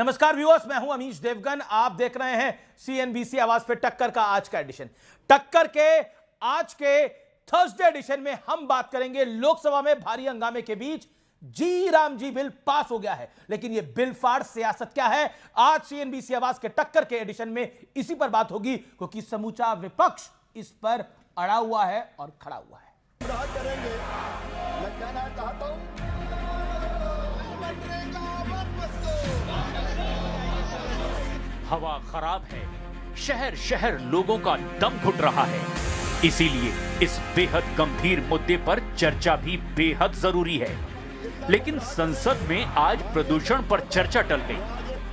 नमस्कार व्यूअर्स, मैं हूं अमीश देवगन। आप देख रहे हैं सीएनबीसी आवाज पे टक्कर का आज का एडिशन। टक्कर के आज के थर्सडे एडिशन में हम बात करेंगे लोकसभा में भारी हंगामे के बीच जी राम जी बिल पास हो गया है, लेकिन यह बिल फाड़ सियासत क्या है, आज सीएनबीसी आवाज के टक्कर के एडिशन में इसी पर बात होगी, क्योंकि समूचा विपक्ष इस पर अड़ा हुआ है और खड़ा हुआ है। करेंगे मैं कहना चाहता हूं, हवा खराब है, शहर शहर लोगों का दम घुट रहा है, इसीलिए इस बेहद गंभीर मुद्दे पर चर्चा भी बेहद जरूरी है। लेकिन संसद में आज प्रदूषण पर चर्चा टल गई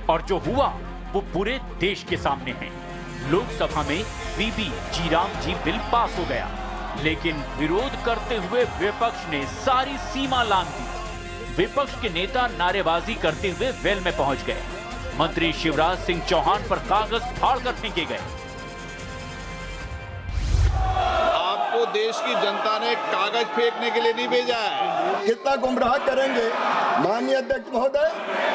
और जो हुआ वो पूरे देश के सामने है। लोकसभा में बीबी जी राम जी बिल पास हो गया, लेकिन विरोध करते हुए विपक्ष ने सारी सीमा लांघ दी। विपक्ष के नेता नारेबाजी करते हुए वेल में पहुंच गए। मंत्री शिवराज सिंह चौहान पर कागज फाड़कर फेंके गए। आपको देश की जनता ने कागज फेंकने के लिए नहीं भेजा है। कितना गुमराह करेंगे। माननीय अध्यक्ष महोदय,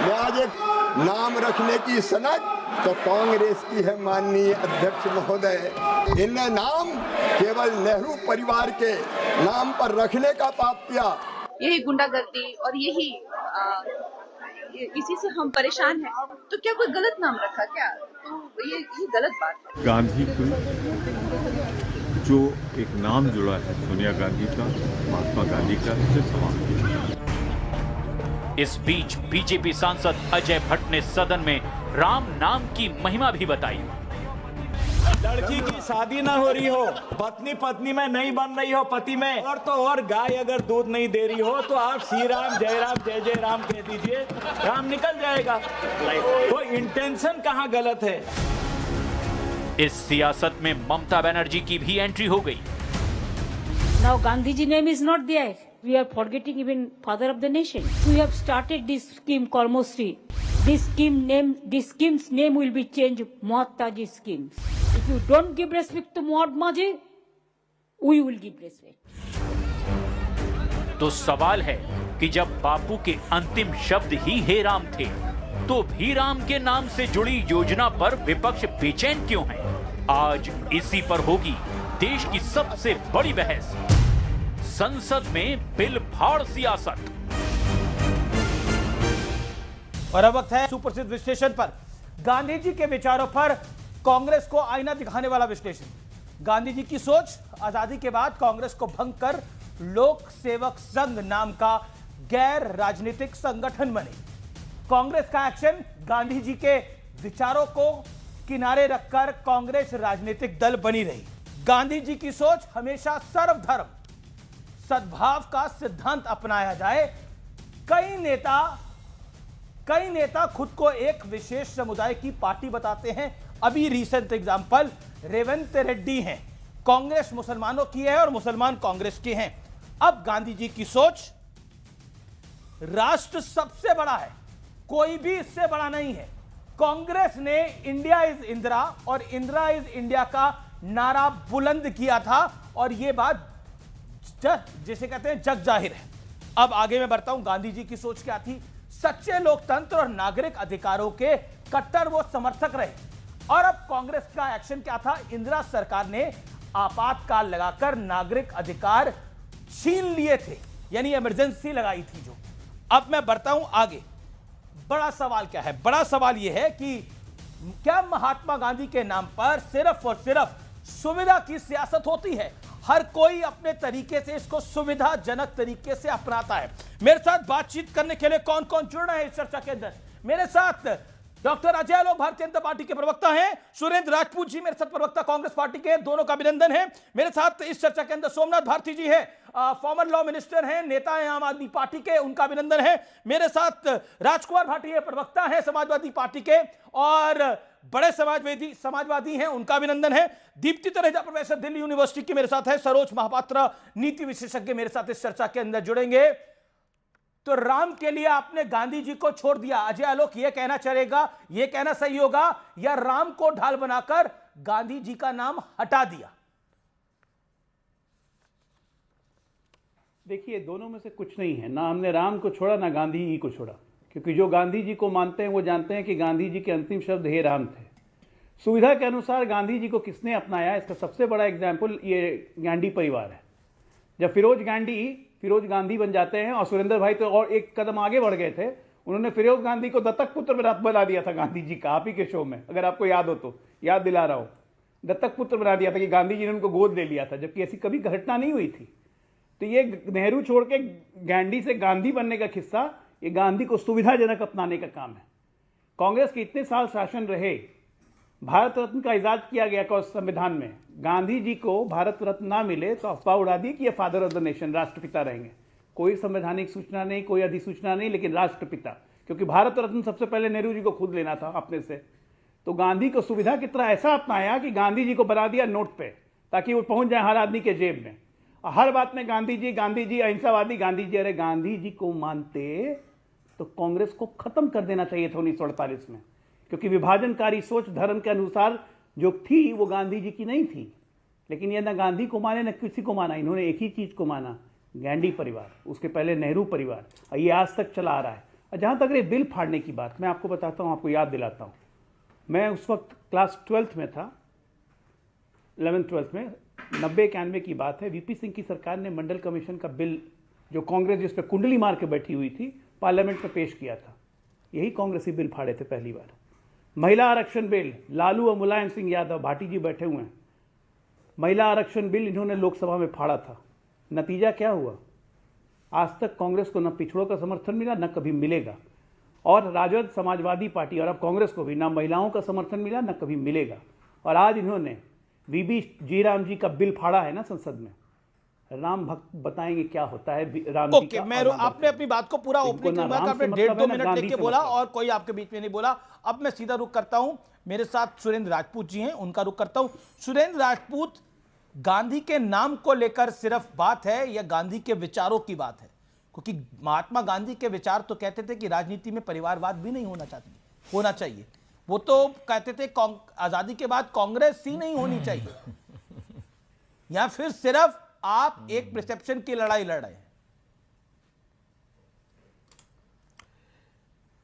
मैं आज एक नाम रखने की सनक तो कांग्रेस की है। माननीय अध्यक्ष महोदय, इनने नाम केवल नेहरू परिवार के नाम पर रखने का पाप किया। यही गुंडागर्दी और यही इसी से हम परेशान हैं। तो क्या कोई गलत नाम रखा क्या? तो ये गलत बात है। गांधी को जो एक नाम जुड़ा है सोनिया गांधी का, महात्मा गांधी का, उसे समाप्त किया। इस बीच बीजेपी सांसद अजय भट्ट ने सदन में राम नाम की महिमा भी बताई। लड़की की शादी ना हो रही हो, पत्नी पत्नी में नहीं बन रही हो, पति में, और तो और गाय अगर दूध नहीं दे रही हो तो आप श्री राम जय जय राम कह दीजिए, राम निकल जाएगा। तो इंटेंशन कहाँ गलत है? इस सियासत में ममता बनर्जी की भी एंट्री हो गई। Now Gandhiji name is not there. We are forgetting even father of the nation. We have started this scheme Karmosri. This scheme's name will be changed Mahatma Ji schemes. If you don't give respect to Mahatma Ji, we will give respect. तो सवाल है कि जब बापू के अंतिम शब्द ही हे राम थे, तो भी राम के नाम से जुड़ी योजना पर विपक्ष बेचैन क्यों है? आज इसी पर होगी देश की सबसे बड़ी बहस। संसद में बिल फाड़ सियासत। और अब वक्त है सुप्रसिद्ध विश्लेषण पर। गांधी जी के विचारों पर कांग्रेस को आईना दिखाने वाला विश्लेषण। गांधी जी की सोच आजादी के बाद कांग्रेस को भंग कर लोक सेवक संघ नाम का गैर राजनीतिक संगठन बने। कांग्रेस का एक्शन गांधी जी के विचारों को किनारे रखकर कांग्रेस राजनीतिक दल बनी रही। गांधी जी की सोच हमेशा सर्वधर्म सद्भाव का सिद्धांत अपनाया जाए। कई नेता खुद को एक विशेष समुदाय की पार्टी बताते हैं। अभी रीसेंट एग्जांपल रेवंत रेड्डी हैं। कांग्रेस मुसलमानों की है और मुसलमान कांग्रेस के हैं। अब गांधी जी की सोच राष्ट्र सबसे बड़ा है, कोई भी इससे बड़ा नहीं है। कांग्रेस ने इंडिया इज इंदिरा और इंदिरा इज इंडिया का नारा बुलंद किया था और यह बात जिसे कहते हैं जग जाहिर है। अब आगे मैं बढ़ता हूं। गांधी जी की सोच क्या थी? सच्चे लोकतंत्र और नागरिक अधिकारों के कट्टर वो समर्थक रहे। और अब कांग्रेस का एक्शन क्या था? इंदिरा सरकार ने आपातकाल लगाकर नागरिक अधिकार छीन लिए थे, यानी इमरजेंसी लगाई थी जो। अब मैं बढ़ता हूं आगे। बड़ा सवाल क्या है? बड़ा सवाल यह है कि क्या महात्मा गांधी के नाम पर सिर्फ और सिर्फ सुविधा की सियासत होती है? हर कोई अपने तरीके से इसको सुविधाजनक तरीके से अपनाता है। मेरे साथ बातचीत करने के लिए कौन कौन जुड़ रहे हैं इस चर्चा के अंदर? मेरे साथ डॉक्टर अजय आलोक भारतीय जनता पार्टी के प्रवक्ता हैं, सुरेंद्र राजपूत जी मेरे साथ प्रवक्ता कांग्रेस पार्टी के, दोनों का अभिनंदन है। मेरे साथ इस चर्चा के अंदर सोमनाथ भारती जी है, फॉर्मर लॉ मिनिस्टर हैं, नेता हैं आम आदमी पार्टी के, उनका अभिनंदन है। मेरे साथ राजकुमार भाटिया प्रवक्ता हैं समाजवादी पार्टी के और बड़े समाजवादी हैं, उनका अभिनंदन है। दीप्ति तनेजा प्रोफेसर दिल्ली यूनिवर्सिटी की मेरे साथ है। सरोज महापात्रा नीति विशेषज्ञ मेरे साथ इस चर्चा के अंदर जुड़ेंगे। तो राम के लिए आपने गांधी जी को छोड़ दिया, अजय आलोक ये कहना चलेगा, ये कहना सही होगा, या राम को ढाल बनाकर गांधी जी का नाम हटा दिया? देखिए, दोनों में से कुछ नहीं है। ना हमने राम को छोड़ा, ना गांधी जी को छोड़ा। क्योंकि जो गांधी जी को मानते हैं वो जानते हैं कि गांधी जी के अंतिम शब्द हे राम थे। सुविधा के अनुसार गांधी जी को किसने अपनाया, इसका सबसे बड़ा एग्जाम्पल ये गांधी परिवार है। जब फिरोज गांधी बन जाते हैं, और सुरेंद्र भाई तो और एक कदम आगे बढ़ गए थे, उन्होंने फिरोज गांधी को दत्तक पुत्र बना दिया था गांधी जी का, आप ही के शो में, अगर आपको याद हो तो, याद दिला रहा हूं, दत्तक पुत्र बना दिया था कि गांधी जी ने उनको गोद ले लिया था, जबकि ऐसी कभी घटना नहीं हुई थी। तो ये नेहरू छोड़ के गांधी से गांधी बनने का किस्सा, ये गांधी को सुविधाजनक अपनाने का काम है। कांग्रेस के इतने साल शासन रहे, भारत रत्न का इजाद किया गया संविधान में, गांधी जी को भारत रत्न ना मिले तो अफवाह उड़ा दी कि ये फादर ऑफ द नेशन, राष्ट्रपिता रहेंगे। कोई संवैधानिक सूचना नहीं, कोई अधिसूचना नहीं, लेकिन राष्ट्रपिता, क्योंकि भारत रत्न सबसे पहले नेहरू जी को खुद लेना था अपने से। तो गांधी को सुविधा की तरह ऐसा अपनाया कि गांधी जी को बना दिया नोट पे, ताकि वो पहुंच जाए हर आदमी के जेब में। हर बात में गांधी जी अहिंसावादी गांधी जी। अरे गांधी जी को मानते तो कांग्रेस को खत्म कर देना चाहिए था 1948 में, क्योंकि विभाजनकारी सोच धर्म के अनुसार जो थी वो गांधी जी की नहीं थी। लेकिन ये न गांधी को माने न किसी को माना, इन्होंने एक ही चीज को माना, गांधी परिवार, उसके पहले नेहरू परिवार, ये आज तक चला आ रहा है। और जहां तक ये बिल फाड़ने की बात, मैं आपको बताता हूं, आपको याद दिलाता हूं, मैं उस वक्त क्लास 12th में था, 11th-12th में, 90-91 की बात है। वीपी सिंह की सरकार ने मंडल कमीशन का बिल, जो कांग्रेस जिस पर कुंडली मार के बैठी हुई थी, पार्लियामेंट में पेश किया था। यही कांग्रेसी बिल फाड़े थे पहली बार। महिला आरक्षण बिल, लालू और मुलायम सिंह यादव, भाटी जी बैठे हुए हैं, महिला आरक्षण बिल इन्होंने लोकसभा में फाड़ा था। नतीजा क्या हुआ? आज तक कांग्रेस को न पिछड़ों का समर्थन मिला, न कभी मिलेगा। और राजद, समाजवादी पार्टी और अब कांग्रेस को भी ना महिलाओं का समर्थन मिला, न कभी मिलेगा। और आज इन्होंने वीबी जी राम जी का बिल फाड़ा है ना संसद में। राम भक्त बताएंगे क्या होता है राम जी का। मैं आपने अपनी बात को पूरा ओपनिंग के बाद आपने 1.5-2 मिनट लेके बोला और कोई आपके बीच में नहीं बोला। अब मैं सीधा रुख करता हूं, मेरे साथ सुरेंद्र राजपूत जी हैं, उनका रुख करता हूं। सुरेंद्र राजपूत, गांधी के नाम को लेकर सिर्फ बात है या गांधी के विचारों की बात है? क्योंकि महात्मा गांधी के विचार तो कहते थे कि राजनीति में परिवारवाद भी नहीं होना चाहिए। वो तो कहते थे आजादी के बाद कांग्रेस ही नहीं होनी चाहिए, या फिर सिर्फ आप एक परसेप्शन की लड़ाई लड़ रहे हैं?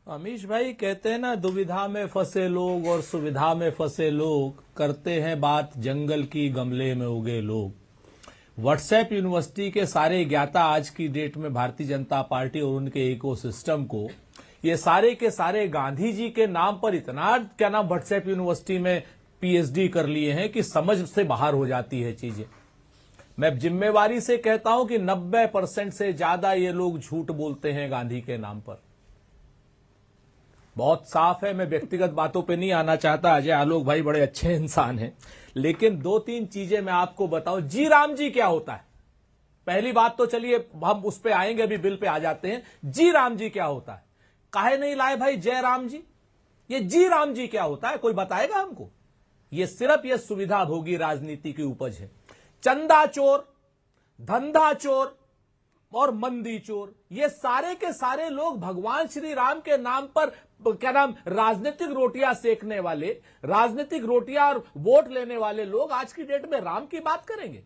अमीश भाई कहते हैं ना, दुविधा में फंसे लोग और सुविधा में फंसे लोग करते हैं बात जंगल की, गमले में उगे लोग। व्हाट्सएप यूनिवर्सिटी के सारे ज्ञाता आज की डेट में भारतीय जनता पार्टी और उनके इकोसिस्टम को, ये सारे के सारे गांधी जी के नाम पर इतना व्हाट्सएप यूनिवर्सिटी में पीएचडी कर लिए हैं कि समझ से बाहर हो जाती है चीजें। मैं जिम्मेवारी से कहता हूं कि 90% से ज्यादा ये लोग झूठ बोलते हैं गांधी के नाम पर। बहुत साफ है, मैं व्यक्तिगत बातों पे नहीं आना चाहता, अजय आलोक भाई बड़े अच्छे इंसान हैं, लेकिन 2-3 चीजें मैं आपको बताऊं। जी राम जी क्या होता है? पहली बात तो चलिए हम उस पे आएंगे, अभी बिल पे आ जाते हैं। जी राम जी क्या होता है? काहे नहीं लाए भाई जय राम जी? ये जी राम जी क्या होता है, कोई बताएगा हमको? ये सिर्फ ये सुविधा भोगी राजनीति की उपज है। चंदा चोर, धंधा चोर और मंदी चोर, ये सारे के सारे लोग भगवान श्री राम के नाम पर राजनीतिक रोटियां सेकने वाले, राजनीतिक रोटियां और वोट लेने वाले लोग आज की डेट में राम की बात करेंगे।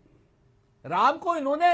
राम को इन्होंने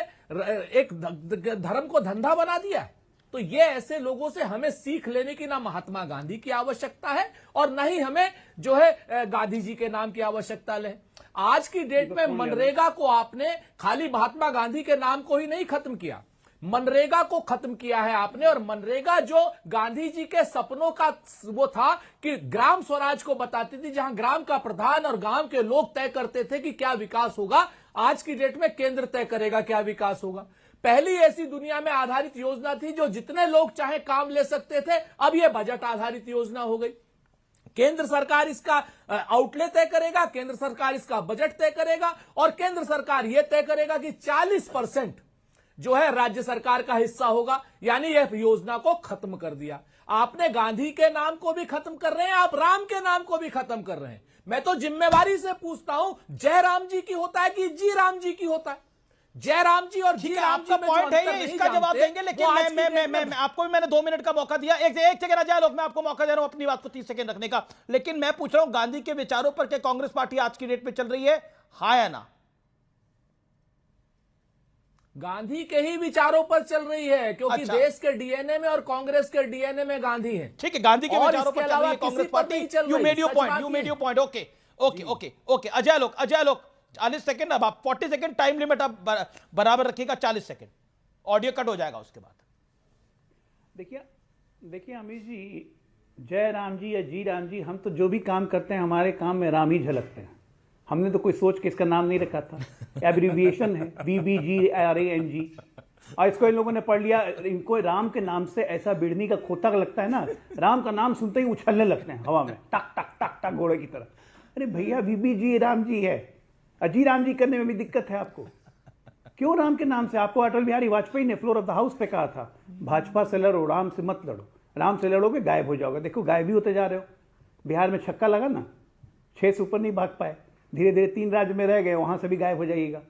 एक धर्म को धंधा बना दिया है। तो ये ऐसे लोगों से हमें सीख लेने की ना महात्मा गांधी की आवश्यकता है और ना ही हमें जो है गांधी जी के नाम की आवश्यकता है। आज की डेट में मनरेगा को आपने खाली महात्मा गांधी के नाम को ही नहीं खत्म किया, मनरेगा को खत्म किया है आपने। और मनरेगा जो गांधी जी के सपनों का वो था कि ग्राम स्वराज को बताती थी, जहां ग्राम का प्रधान और गांव के लोग तय करते थे कि क्या विकास होगा, आज की डेट में केंद्र तय करेगा क्या विकास होगा। पहली ऐसी दुनिया में आधारित योजना थी जो जितने लोग चाहे काम ले सकते थे, अब यह बजट आधारित योजना हो गई। केंद्र सरकार इसका आउटले तय करेगा, केंद्र सरकार इसका बजट तय करेगा और केंद्र सरकार यह तय करेगा कि 40% जो है राज्य सरकार का हिस्सा होगा। यानी यह योजना को खत्म कर दिया आपने। गांधी के नाम को भी खत्म कर रहे हैं आप, राम के नाम को भी खत्म कर रहे हैं। मैं तो जिम्मेवारी से पूछता हूं, जय राम जी की होता है कि जी राम जी की होता है? जय राम जी और जी राम जी, आपका पॉइंट है ये, इसका जवाब देंगे, लेकिन मैं आपको भी मैंने 2 मिनट का मौका दिया। एक सेकंड आ जाए लोग, मैं आपको मौका दे रहा हूं अपनी बात को 30 सेकंड रखने का। लेकिन मैं पूछ रहा हूं, गांधी के विचारों पर क्या कांग्रेस पार्टी आज की डेट पे चल रही है, हाँ या ना? गांधी के ही विचारों पर चल रही है, क्योंकि अच्छा। देश के डीएनए में और कांग्रेस के डीएनए में गांधी है। ठीक है, गांधी के और विचारों इसके पर चल रही अलावा है कांग्रेस किसी पर पार्टी। नहीं चल यू रही। मेड योर सच पॉइंट, बात यू ये मेड है। Your point. ओके अजय लोग 40 सेकंड, अब आप 40 सेकंड टाइम लिमिट आप बराबर रखिएगा, 40 सेकंड, ऑडियो कट हो जाएगा उसके बाद। देखिए अमित जी, जय राम जी या जी राम जी, हम तो जो भी काम करते हैं हमारे काम में राम ही झलकते हैं। हमने तो कोई सोच के इसका नाम नहीं रखा था, एब्रीविएशन है VBGRANG, और इसको इन लोगों ने पढ़ लिया। इनको राम के नाम से ऐसा बिड़नी का खोता लगता है ना, राम का नाम सुनते ही उछलने लगते हैं हवा में, टक टक टक टक घोड़े की तरह। अरे भैया VBG राम जी है, अजी राम जी करने में भी दिक्कत है आपको। क्यों राम के नाम से? आपको अटल बिहारी वाजपेयी ने फ्लोर ऑफ द हाउस पे कहा था, भाजपा से लड़ो, राम से मत लड़ो। राम से लड़ोगे गायब हो जाओगे। देखो गायब भी होते जा रहे हो। बिहार में छक्का लगा ना, 6 से ऊपर नहीं भाग पाए, धीरे धीरे 3 राज्य में रह गए, वहां से भी गायब हो जाइएगा।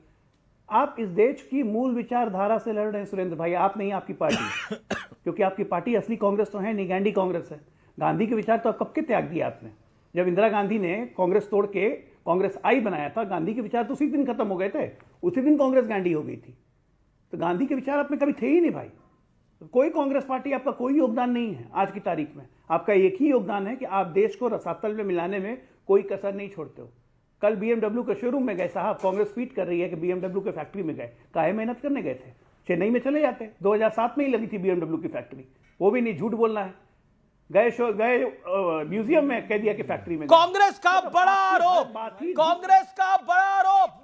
आप इस देश की मूल विचारधारा से लड़ रहे हैं सुरेंद्र भाई, आप नहीं, आपकी पार्टी। क्योंकि आपकी पार्टी असली कांग्रेस तो है नहीं, गैंडी कांग्रेस है। गांधी के विचार तो कब के त्याग दिए आपने? जब इंदिरा गांधी ने कांग्रेस तोड़ के कांग्रेस आई बनाया था, गांधी के विचार तो उसी दिन खत्म हो गए थे, उसी दिन कांग्रेस गांडी हो गई थी। तो गांधी के विचार आप में कभी थे ही नहीं भाई। कोई कांग्रेस पार्टी, आपका कोई योगदान नहीं है आज की तारीख में। आपका एक ही योगदान है कि आप देश को रसातल में मिलाने में कोई कसर नहीं छोड़ते हो। कल BMW के शोरूम में गए साहब, कांग्रेस ट्वीट कर रही है कि BMW के फैक्ट्री में गए, काहे मेहनत करने गए थे? चेन्नई में चले जाते, 2007 में ही लगी थी BMW की फैक्ट्री, वो भी नहीं, झूठ बोलना है। गए म्यूजियम में कह दिया कि फैक्ट्री में। कांग्रेस का बड़ा आरोप,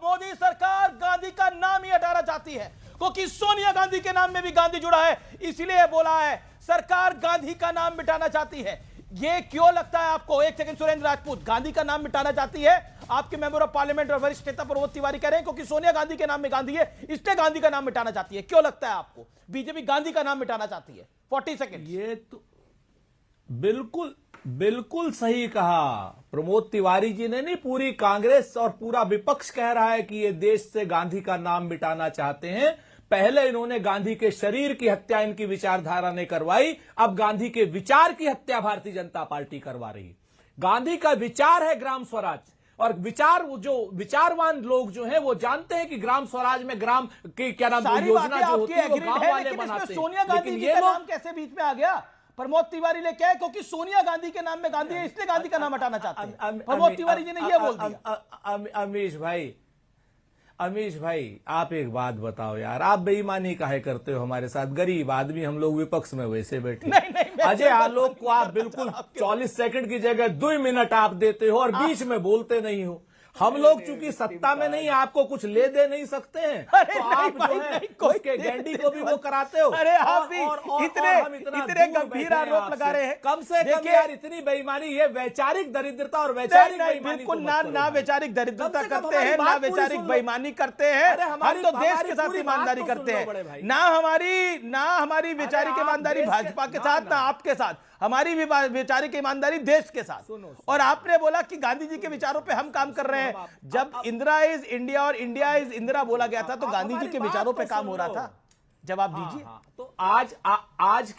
मोदी सरकार गांधी का नाम ही हटाना चाहती है, क्योंकि सोनिया गांधी के नाम में भी गांधी जुड़ा है, इसलिए बोला है सरकार गांधी का नाम मिटाना चाहती है। ये क्यों लगता है आपको? एक सेकंड सुरेंद्र राजपूत, गांधी का नाम मिटाना चाहती है? आपके मेंबर ऑफ पार्लियामेंट और वरिष्ठ नेता प्रमोद तिवारी कह रहे हैं क्योंकि सोनिया गांधी के नाम में गांधी है, इसलिए गांधी का नाम मिटाना चाहती है। क्यों लगता है आपको बीजेपी गांधी का नाम मिटाना चाहती है? 40 सेकंड। ये तो बिल्कुल सही कहा प्रमोद तिवारी जी ने, नहीं पूरी कांग्रेस और पूरा विपक्ष कह रहा है कि ये देश से गांधी का नाम मिटाना चाहते हैं। पहले इन्होंने गांधी के शरीर की हत्या इनकी विचारधारा ने करवाई, अब गांधी के विचार की हत्या भारतीय जनता पार्टी करवा रही है। गांधी का विचार है ग्राम स्वराज, और जो विचारवान लोग जो हैं वो जानते हैं कि ग्राम स्वराज में ग्राम की क्या नाम योजना जो होती है वो गांव वाले बनाते हैं। सोनिया गांधी जी का नाम कैसे बीच में आ गया? प्रमोद तिवारी ने क्या है, क्योंकि सोनिया गांधी के नाम में गांधी है, इसलिए गांधी का नाम हटाना चाहते हैं। प्रमोद तिवारी जी ने यह बोल दिया। अमीश भाई आप एक बात बताओ यार, आप बेईमानी काहे करते हो हमारे साथ? गरीब आदमी हम लोग विपक्ष में वैसे बैठे। नहीं, अजय आलोक को आप बिल्कुल 40 सेकंड की जगह 2 मिनट आप देते हो और बीच में बोलते नहीं हो। हम लोग चूंकि सत्ता में नहीं, आपको कुछ ले दे नहीं सकते हैं, तो आप जो है उसके गैंडी को भी वो कराते हो। अरे आप भी इतने गंभीर आरोप लगा रहे हैं। कम से कम यार इतनी बेईमानी, ये वैचारिक दरिद्रता और वैचारिक बेईमानी बिल्कुल ना वैचारिक दरिद्रता करते हैं, ना वैचारिक बेईमानी करते हैं। हम तो देश के साथ ईमानदारी करते हैं, ना हमारी वैचारिक ईमानदारी भाजपा के साथ, ना आपके साथ। हमारी वैचारिक ईमानदारी देश के साथ। और आपने बोला कि गांधी जी के विचारों पे हम काम कर रहे हैं। जब इंदिरा इज इंडिया और इंडिया इज इंदिरा बोला गया था तो गांधी जी के विचारों पे काम हो रहा था। जवाब दीजिए। तो आज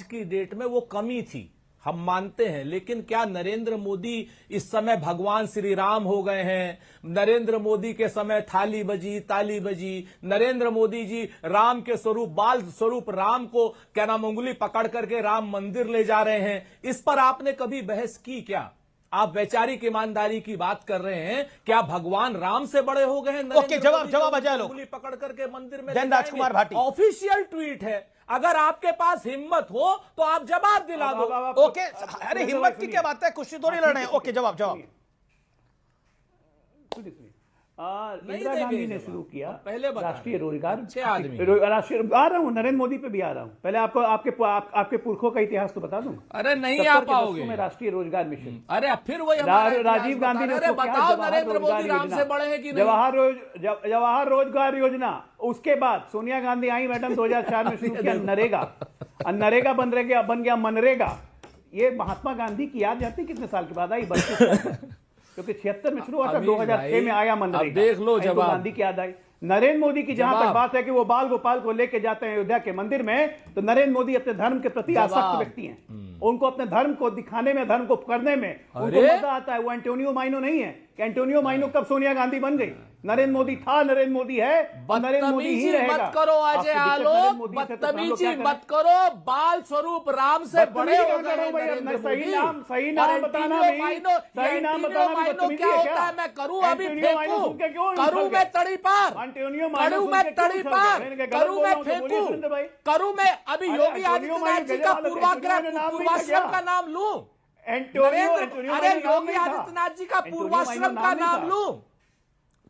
की डेट में वो कमी थी, हम मानते हैं, लेकिन क्या नरेंद्र मोदी इस समय भगवान श्री राम हो गए हैं? नरेंद्र मोदी के समय थाली बजी, ताली बजी। नरेंद्र मोदी जी राम के स्वरूप, बाल स्वरूप राम को क्या नाम उंगली पकड़ करके राम मंदिर ले जा रहे हैं। इस पर आपने कभी बहस की क्या? आप वैचारिक ईमानदारी की बात कर रहे हैं, क्या भगवान राम से बड़े हो गए हैं? ओके, जवाब अजय लोग उंगली पकड़ करके मंदिर में जन राजकुमार भाटी। ऑफिशियल ट्वीट है, अगर आपके पास हिम्मत हो तो आप जवाब दिला दो। ओके, अरे हिम्मत की क्या बात है, कुछ थोड़ी लड़ रहे हैं। ओके, जवाब। इंदिरा गांधी ने शुरू किया पहले राष्ट्रीय रोजगार। राष्ट्रीय आ रहा हूँ, नरेंद्र मोदी पे भी आ रहा हूँ। पहले आपको आपके पुरखों का इतिहास तो बता दूं। अरे नहीं आ पाओगे। में राष्ट्रीय रोजगार मिशन, अरे फिर वही राजीव गांधी ने बताओ, नरेंद्र मोदी राम से बड़े हैं कि नहीं? जवाहर रोजगार योजना, उसके बाद सोनिया गांधी आई मैडम 2004 में शुरू किया नरेगा, और नरेगा बन गया मनरेगा। ये महात्मा गांधी की याद जाती कितने साल के बाद आई? 32 क्योंकि 76 में शुरू हुआ था, 2006 में आया मनरेगा। देख लो जवाब। तो गांधी की याद आई। नरेंद्र मोदी की जहां तक बात है कि वो बाल गोपाल को लेके जाते हैं अयोध्या के मंदिर में, तो नरेंद्र मोदी अपने धर्म के प्रति आसक्त व्यक्ति हैं। उनको अपने धर्म को दिखाने में, धर्म को करने में उनको अरे! मजा आता है। वो एंटोनियो माइनो नहीं है कि एंटोनियो माइनो कब सोनिया गांधी बन गई। नरेंद्र मोदी था, नरेंद्र मोदी है, और नरेंद्र मोदी ही बदतमीजी रहेगा। मत करो अजय आपकी दिक्कत आलोक, नरेंद्र मोदी से, तो हम लोग बदतमीजी क्या करें? मत करो। बाल स्वरूप राम से बड़े हो गए हैं भाई, नरेंद्र सही मोदी। नाम, सही नाम और बताना एंटोनियो भी, माइनो, सही ये नाम एंटोनियो बताना भी माइनो बदतमीजी क्या है होता क्या? है? मैं करूं अभी एंटोनियो माइनो सुन के क्यों फेंकूं, करूं उछल मैं गए? तड़ी पार, एंटोनियो माइनो करूं सुन मैं के क्यों तड़ी उछल पार, गए? मैंने करूं गलत मैं बोला हूं तो बोलिए फेंकूं, सुरेंद्र भाई। करूं मैं अभी अरे योगी एंटोनियो आदित्यनाथ माइनो जी का गजराल, पूर्वाग्रह एंटोनियो माइनो नाम नहीं था पूर्वाश्रम क्या? का नाम लूं? एंटोनियो अरे योगी आदित्यनाथ जी का पूर्वाश्रम का नाम लूं?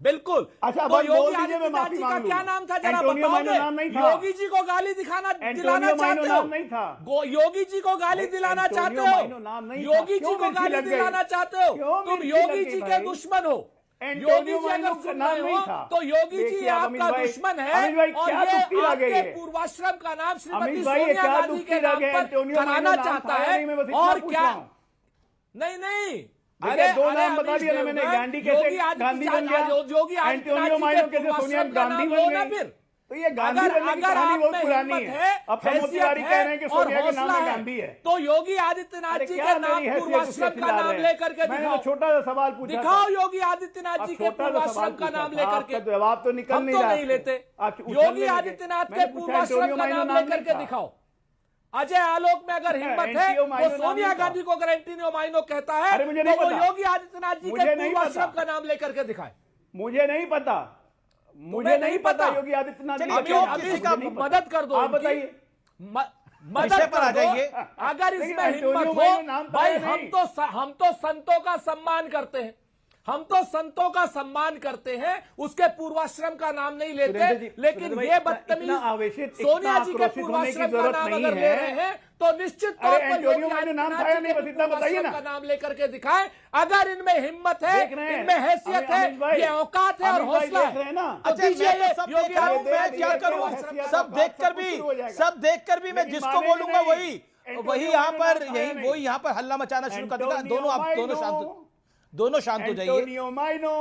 बिल्कुल। अच्छा, तो बस बोल योगी दीजिए, मैं आदित्यनाथ माफी जी का मांग क्या लूंगा। नाम था जरा एंटोनियो माइनो नाम बताओगे? नहीं था। योगी जी को गाली दिलाना एंटोनियो माइनो नाम नहीं था। योगी जी को गाली दिलाना चाहते एंटोनियो माइनो हो? नाम नहीं था। योगी जी क्यों को मिर्ची गाली लग गई? दिलाना चाहते हो? क्यों तुम मिर्ची योगी लग गई जी के भाई? दुश्मन हो। एंटोनियो योगी जी माइनो अगर का सुन नाम रहे नहीं हो था। तो योगी जी देखिए, अब आपका अमित भाई- दुश्मन है। अमित भाई, और क्या ये दुखती रह गई आपके है? पूर्वाश्रम का नाम श्रीमती अमित भाई, ये सोनिया क्या गांधी दुखती के रह नाम गई? पर एंटोनियो कराना माइनो नाम चाहता था है। नहीं, मैं बस इतना और पूछ क्या? रहा हूं। नहीं देखिए, दो नाम बता अमीश दिया ना मैंने, देवगन, गांधी कैसे योगी गांधी बन आदित्यनाथ गया? योगी आदित्यनाथ एंटोनियो जी माइनो के कैसे सोनिया पूर्वाश्रम का गांधी नाम बन लो ना गई? फिर। तो ये गांधी बनने की अगर कहानी आप बहुत में पुरानी हिम्मत है। अब प्रमोद हैसियत तिवारी कह रहे हैं कि और सोनिया के नाम हौसला में है, गांधी है। तो योगी आदित्यनाथ अरे जी क्या के मेरी नाम हैसियत पूर्वाश्रम उससे का खिला नाम रहे हैं? लेकर के मैंने तो दिखाओ। छोटा सा सवाल पूछा था। दिखाओ योगी आदित्यनाथ आप जी के छोटा सा पूर्वाश्रम सवाल का पूछा नाम था। लेकर के। आपका जवाब तो निकल हम नहीं तो रहा नहीं आपसे। लेते। आप उछलने योगी लगे। आदित्यनाथ मैंने के पूछा पूर्वाश्रम एंटोनियो का माइनो नाम नाम लेकर नहीं के था। दिखाओ। अजय आलोक में अगर हिम्मत है एंटोनियो वो माइनो नाम सोनिया नहीं था। गांधी को अगर एंटोनियो माइनो कहता है अरे मुझे तो नहीं वो पता। योगी आदित्यनाथ जी मुझे के नहीं पूर्वाश्रम पता। का नाम लेकर के दिखाए। मुझे नहीं पता, मुझे नहीं पता योगी आदित्यनाथ जी चलिए, का क्यों क्या नाम किसी है, का मुझे नहीं पता। मदद कर दो आप इनकी। बताइए। मदद विषय पर आ कर दो। जाइए। अगर लेकिन इसमें एंटोनियो हिम्मत माइनो हो नाम तो भाई, है हम नहीं। तो संतों का सम्मान करते हैं। हम तो संतों का सम्मान करते हैं, उसके पूर्वाश्रम का नाम नहीं सुरेंद्र लेते। जी, लेकिन सुरेंद्र भाई, ये इतना बदतमीज आवेशित, सोनिया इतना जी के आक्रोशित होने की पूर्वाश्रम का जरूरत नाम नहीं अगर ले है। रहे हैं तो निश्चित तौर अरे पर एंटोनियो योगी माइनो नाम आदित्यनाथ था या जी नहीं, के बस इतना बताइए पूर्वाश्रम ना। का नाम लेकर के दिखाएं। अगर इनमें हिम्मत है, देख रहे हैं। इनमें हैसियत है, अमित भाई, ये औकात है और अमित भाई हौसला देख रहे हैं ना। तो अच्छा, दीजिए मैं तो ये सब योगी देख रहा हूं, मैं आदित्यनाथ जी क्या के करूं? पूर्वाश्रम का सब नाम। देखकर भी, सब देखकर भी मैं लेकिन जिसको मानेंगे बोलूंगा नहीं। वही एंटोनियो यहाँ पर माइनो यही नाम वही यहाँ पर हल्ला मचाना शुरू कर देगा। एंटोनियो दोनों आप माइनो, दोनों शांत हो जाइए। एंटोनियो माइनो,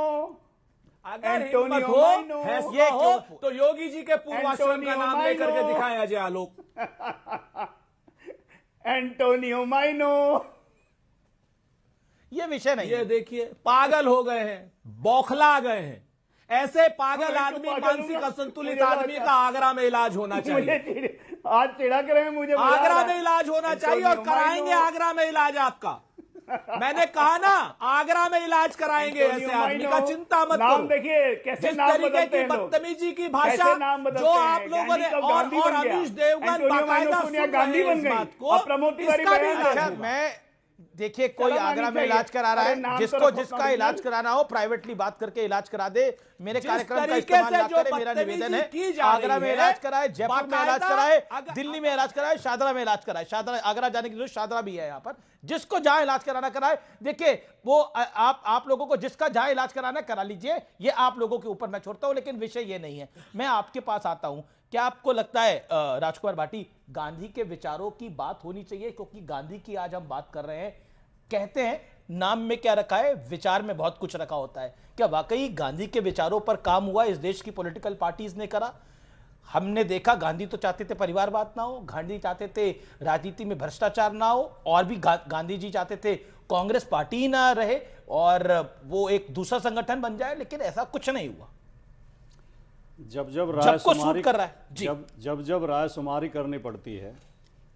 अगर एंटोनियो हिम्मत हो, माइनो, हैसियत ये हो क्यों? तो योगी जी के पूर्वाश्रम का एंटोनियो नाम लेकर के माइनो। दिखाएं अजय आलोक। एंटोनियो माइनो। ये विषय नहीं ये है। देखिए पागल हो गए हैं, बौखला गए हैं। ऐसे पागल हाँ, आदमी, पागल मानसिक हूँ। असंतुलित मुझे आदमी लगता का आगरा में इलाज होना मुझे चाहिए। आज चिढ़क रहे हैं, मुझे मजा आ आगरा रहा में है। इलाज होना चाहिए और एंटोनियो कराएंगे माइनो। आगरा में इलाज आपका। मैंने कहा ना, आगरा में इलाज कराएंगे ऐसे एंटोनियो आदमी का, माइनो। चिंता मत नाम करो। देखिए कैसे जिस नाम तरीके बदलते की हैं लोग। बदतमीजी की भाषा कैसे नाम बदलते जो हैं। आप लोगों गांधी ने कब और गांधी बन गया? अमीश देवगन एंटोनियो माइनो बाकायदा सोनिया सुन गांधी रहे हैं बन इस गई। बात को। अब प्रमोद तिवारी इसका भी बयान इलाज दे। अच्छा, होगा। मैं देखिए कोई शर्म आनी आगरा में चाहिए। इलाज करा रहा अरे है, नाम तो जिसको रखो जिसका अपना इलाज बिजनेस। कराना हो प्राइवेटली बात करके इलाज करा दे। मेरे जिस कार्यक्रम का तरीके इस्तेमाल से ना जो करे, मेरा निवेदन है। बदतमीजी की जा आगरा रही में है, इलाज कराए, जयपुर में इलाज बाकायदा कराए, अगर- दिल्ली में इलाज कराए, शादरा में इलाज कराए। शादरा, आगरा जाने की जरूरत शादरा भी है यहाँ पर। जिसको जहां इलाज कराना कराए। देखिए वो आप लोगों को जिसका जहां इलाज कराना करा लीजिए, ये आप लोगों के ऊपर मैं छोड़ता हूं। लेकिन विषय ये नहीं है। मैं आपके पास आता हूं। क्या आपको लगता है राजकुमार भाटी, गांधी के विचारों की बात होनी चाहिए? क्योंकि गांधी की आज हम बात कर रहे हैं। कहते हैं नाम में क्या रखा है, विचार में बहुत कुछ रखा होता है। क्या वाकई गांधी के विचारों पर काम हुआ इस देश की पॉलिटिकल पार्टीज ने करा? हमने देखा गांधी तो चाहते थे परिवारवाद ना हो, गांधी चाहते थे राजनीति में भ्रष्टाचार ना हो, और भी गांधी जी चाहते थे कांग्रेस पार्टी ही ना रहे और वो एक दूसरा संगठन बन जाए। लेकिन ऐसा कुछ नहीं हुआ। जब रायशुमारी कर रहा है जी। जब रायशुमारी करनी पड़ती है,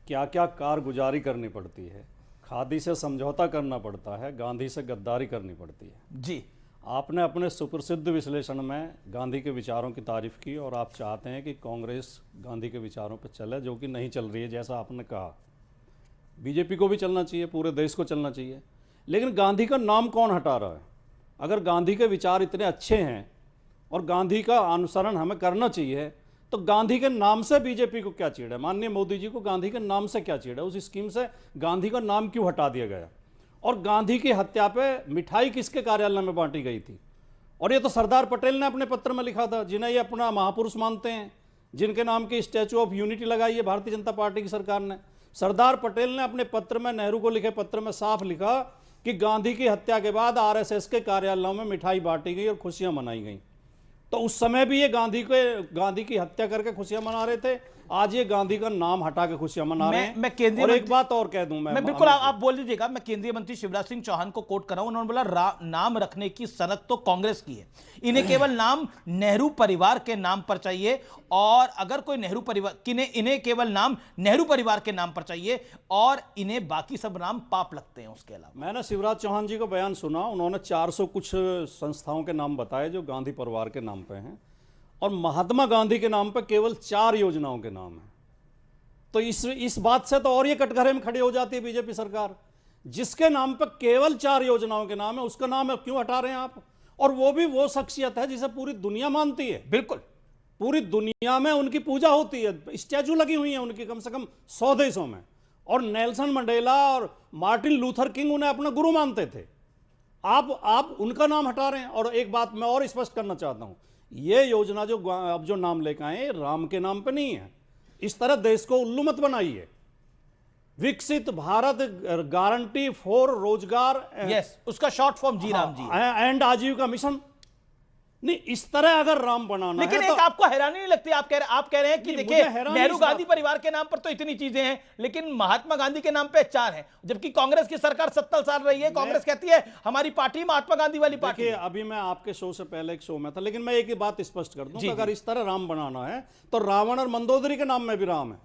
क्या क्या कारगुजारी करनी पड़ती है, खादी से समझौता करना पड़ता है, गांधी से गद्दारी करनी पड़ती है जी। आपने अपने सुप्रसिद्ध विश्लेषण में गांधी के विचारों की तारीफ की और आप चाहते हैं कि कांग्रेस गांधी के विचारों पर चले, जो कि नहीं चल रही है। जैसा आपने कहा, बीजेपी को भी चलना चाहिए, पूरे देश को चलना चाहिए, लेकिन गांधी का नाम कौन हटा रहा है? अगर गांधी के विचार इतने अच्छे हैं और गांधी का अनुसरण हमें करना चाहिए, तो गांधी के नाम से बीजेपी को क्या चिढ़ है? माननीय मोदी जी को गांधी के नाम से क्या चिढ़ है? उस स्कीम से गांधी का नाम क्यों हटा दिया गया? और गांधी की हत्या पे मिठाई किसके कार्यालय में बांटी गई थी? और ये तो सरदार पटेल ने अपने पत्र में लिखा था, जिन्हें ये अपना महापुरुष मानते हैं, जिनके नाम की स्टैचू ऑफ यूनिटी लगाई है भारतीय जनता पार्टी की सरकार ने। सरदार पटेल ने अपने पत्र में, नेहरू को लिखे पत्र में साफ लिखा कि गांधी की हत्या के बाद आरएसएस के कार्यालयों में मिठाई बांटी गई और खुशियां मनाई गई। तो उस समय भी ये गांधी की हत्या करके खुशियां मना रहे थे, आज ये गांधी का नाम हटा के खुशियां मना रहे हैं। मैं केंद्रीय और एक बात और कह दूं मैं बिल्कुल आप बोल दीजिएगा। मैं केंद्रीय मंत्री शिवराज सिंह चौहान को कोट कर रहा हूं, उन्होंने बोला नाम रखने की सनक तो कांग्रेस की है, इन्हें केवल नाम नेहरू परिवार के नाम पर चाहिए, और अगर कोई नेहरू परिवार इन्हें केवल नाम नेहरू परिवार के नाम पर चाहिए और इन्हें बाकी सब नाम पाप लगते हैं। उसके अलावा मैंने शिवराज चौहान जी को बयान सुना, उन्होंने 400 कुछ संस्थाओं के नाम बताए जो गांधी परिवार के नाम पे हैं, और महात्मा गांधी के नाम पे केवल 4 योजनाओं के नाम हैं। तो इस बात से तो और ये कटघरे में खड़ी हो जाती है बीजेपी सरकार, जिसके नाम पे केवल 4 योजनाओं के नाम है उसका नाम क्यों हटा रहे हैं आप? और वो भी वो शख्सियत है जिसे पूरी दुनिया मानती है। बिल्कुल, पूरी दुनिया में उनकी पूजा होती है, स्टैचू लगी हुई है उनकी कम से कम 100 देशों में, और नेल्सन मंडेला और मार्टिन लूथर किंग उन्हें अपना गुरु मानते थे। आप उनका नाम हटा रहे हैं। और एक बात मैं और स्पष्ट करना चाहता हूं, ये योजना जो अब जो नाम लेकर आए राम के नाम पे नहीं है। इस तरह देश को उल्लू मत बनाइए। Viksit Bharat guarantee for Rozgar, yes, उसका short form G Ram G and Ajeevika mission. नहीं, इस तरह अगर राम बनाना लेकिन है एक आपको हैरानी नहीं लगती? आप कह रहे हैं कि देखिए नेहरू गांधी परिवार के नाम पर तो इतनी चीजें हैं, लेकिन महात्मा गांधी के नाम पे 4 हैं, जबकि कांग्रेस की सरकार 70 साल रही है। कांग्रेस कहती है हमारी पार्टी महात्मा गांधी वाली पार्टी। अभी मैं आपके शो से पहले एक शो में था, लेकिन मैं एक ही बात स्पष्ट कर दूं कि अगर इस तरह राम बनाना है तो रावण और मंदोदरी के नाम में भी राम है।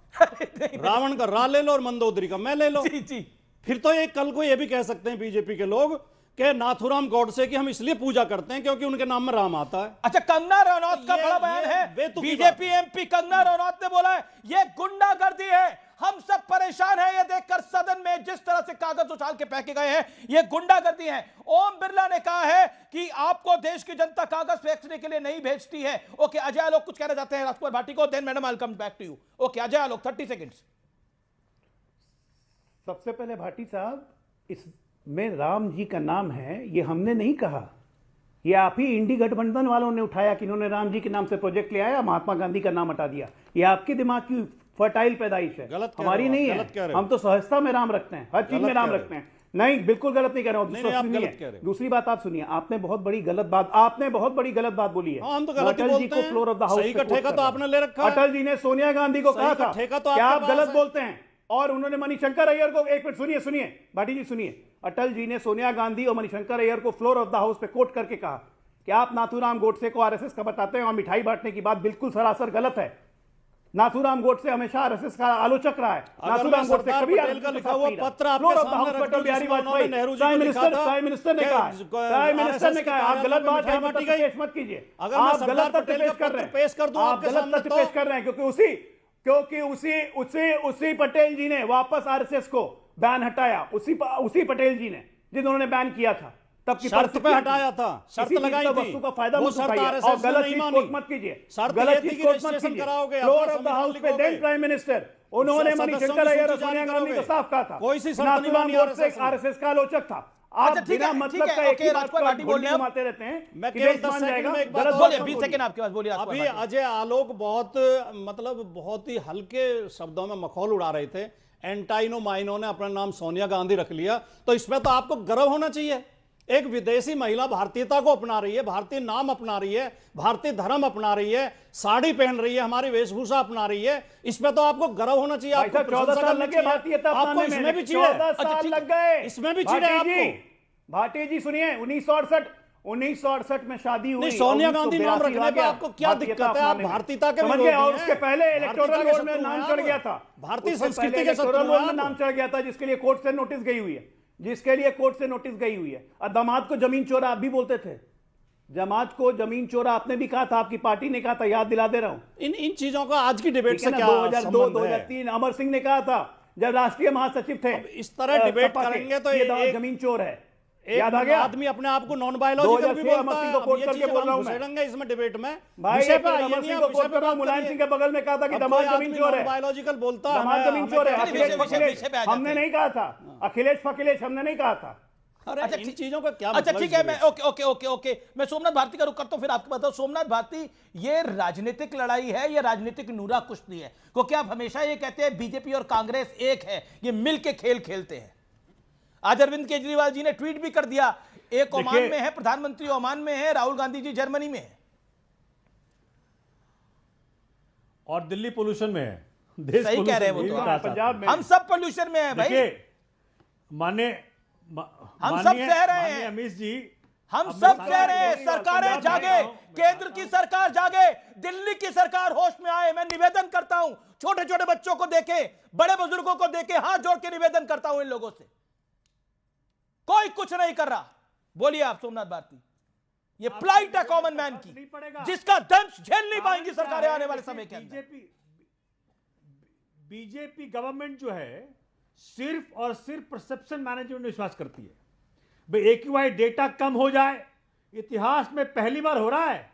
रावण का रा ले लो और मंदोदरी का मैं ले लो। फिर तो एक कल को ये भी कह सकते हैं बीजेपी के लोग कि नाथुराम गॉडसे की हम इसलिए पूजा करते हैं क्योंकि उनके नाम में राम आता है। अच्छा, कंगना रनौत का बड़ा बयान है। बीजेपी एमपी कंगना रनौत ने बोला है ये गुंडागर्दी है, हम सब परेशान हैं ये देखकर सदन में जिस तरह से कागज उछाल के फेंके गए हैं, ये गुंडागर्दी है। ओम बिरला ने कहा है कि आपको देश की जनता कागज फेंकने के लिए नहीं भेजती है। ओके, अजय आलोक कुछ कहना चाहते हैं राजकुमार भाटी को, then madam I will come back to you. Okay, Ajay Alok 30 seconds. सबसे पहले भाटी साहब, इसमें राम जी का नाम है ये हमने नहीं कहा, ये आप ही इंडी गठबंधन वालों ने उठाया कि इन्होंने राम जी के नाम से प्रोजेक्ट ले आया, महात्मा गांधी का नाम हटा दिया। ये आपके दिमाग की फर्टाइल पैदाइश है, हमारी नहीं है। हम तो सहजता में राम रखते हैं, हर चीज में राम रखते हैं। नहीं, बिल्कुल गलत नहीं कह रहे हो। दूसरी बात आप सुनिए, आपने बहुत बड़ी गलत बात बोली है। अटल जी को फ्लोर ऑफ द हाउस का ठेका तो आपने ले रखा। अटल जी ने सोनिया गांधी को कहा था कि आप गलत बोलते हैं, और उन्होंने मणिशंकर अय्यर को, एक मिनट सुनिए भाटी जी सुनिए, अटल जी ने सोनिया गांधी और मणिशंकर अय्यर को फ्लोर ऑफ द हाउस पे कोट करके कहा कि आप नाथूराम गोडसे को आरएसएस का बताते हैं और मिठाई बांटने की बात बिल्कुल सरासर गलत है। नाथूराम गोडसे हमेशा आरएसएस का आलोचक रहा है। नाथूराम गोडसे कभी पटेल का लिखा हुआ पत्र आपके सामने रख दो, बिहारी वाजपेयी प्राइम मिनिस्टर ने कहा आप गलत बात है मत कीजिए। आप गलत तथ्य पेश कर रहे हैं क्योंकि उसी पटेल जी ने वापस आरएसएस को बैन हटाया, उसी पटेल जी ने जिन्होंने बैन किया था, तब की शर्त पे हटाया था, शर्त लगाई थी, वस्तु का फायदा मत उठाइए और गलत चीज कोट मत कीजिए, गलत चीज कोट मत कीजिए। फ्लोर ऑफ द हाउस पे देन प्राइम मिनिस्टर उन्होंने मणिशंकर अय्यर और सोनिया गांधी को साफ कहा था नाथूराम गोडसे आरएसएस का आलोचक था। आप बिना मतलब का एक ही बात को घुमाते रहते हैं। मैं केवल 10 सेकंड में एक बात बोलिए, 20 सेकंड आपके पास, बोलिए। अभी अजय आलोक बहुत ही हल्के शब्दों में मखौल उड़ा रहे थे। एंटाइनो माइनो ने अपना नाम सोनिया गांधी रख लिया, तो इसमें तो आपको गर्व होना चाहिए। एक विदेशी महिला भारतीयता को अपना रही है, भारतीय नाम अपना रही है, भारतीय धर्म अपना रही है, साड़ी पहन रही है, हमारी वेशभूषा अपना रही है, इसमें तो आपको गर्व होना चाहिए। आपको 14 साल लगे भारतीयता अपनाने में, इसमें भी 14 साल लग गए, इसमें भी चिढ़े आपको। भाटी जी सुनिए, 1968 में शादी हुई, सोनिया गांधी नाम रखने पे आपको क्या दिक्कत है? आप भारतीयता के विरोधी हैं। और उसके पहले इलेक्टोरल रोल में नाम चढ़ गया था, भारतीय संस्कृति के इलेक्टोरल रोल में नाम चढ़ गया था, जिसके लिए कोर्ट से नोटिस गई हुई है, और दामाद को जमीन चोरा आप भी बोलते थे, जमात को जमीन चोरा आपने भी कहा था, आपकी पार्टी ने कहा था, याद दिला दे रहा हूं। इन चीजों का आज की डिबेट से क्या 2002 2003 अमर सिंह ने कहा था जब राष्ट्रीय महासचिव थे, इस तरह डिबेट करेंगे तो ये जमीन चोर है, याद आ गया? आदमी अपने आप को नॉन बायोलॉजिकल भी बोलता है। को कोट करके बोल रहा हूं मैं इसमें डिबेट में विषय पे अमर सिंह को कोट कर रहा हूं, मुलायम सिंह के बगल में कहा था कि दामाद जमीन चोर है, बायोलॉजिकल बोलता है, दामाद जमीन चोर है। अखिलेश हमने नहीं कहा था, अखिलेश हमने नहीं कहा था। अच्छा, इन चीजों का क्या अच्छा ठीक है, मैं ओके मैं सोमनाथ भारती का रुख करता हूं, फिर आपको बताओ सोमनाथ भारती, ये राजनीतिक लड़ाई है, ये राजनीतिक नूरा कुश्ती है, क्योंकि आप हमेशा ये कहते हैं बीजेपी और कांग्रेस एक है, ये मिलके खेल खेलते हैं। आज अरविंद केजरीवाल जी ने ट्वीट भी कर दिया, एक ओमान में है, प्रधानमंत्री ओमान में है, राहुल गांधी जी जर्मनी में है, और दिल्ली पोल्यूशन में है। सही कह रहे हैं वो तो, पंजाब में हम सब पोल्यूशन में है भाई, हम सब सह रहे हैं अमीश जी, हम सब कह रहे हैं सरकारें जागे, केंद्र की सरकार जागे, दिल्ली की सरकार होश में आए। मैं निवेदन करता हूं, छोटे छोटे बच्चों को देखे, बड़े बुजुर्गों को देखे, हाथ जोड़ के निवेदन करता हूं इन लोगों से। कोई कुछ नहीं कर रहा। बोलिए आप सोमनाथ भारती, ये प्लाइट है कॉमन मैन की, जिसका दंश झेल नहीं पाएंगी सरकारें आने वाले समय के अंदर। बीजेपी गवर्नमेंट जो है सिर्फ और सिर्फ परसेप्शन मैनेजमेंट में विश्वास करती है। AQI डेटा कम हो जाए, इतिहास में पहली बार हो रहा है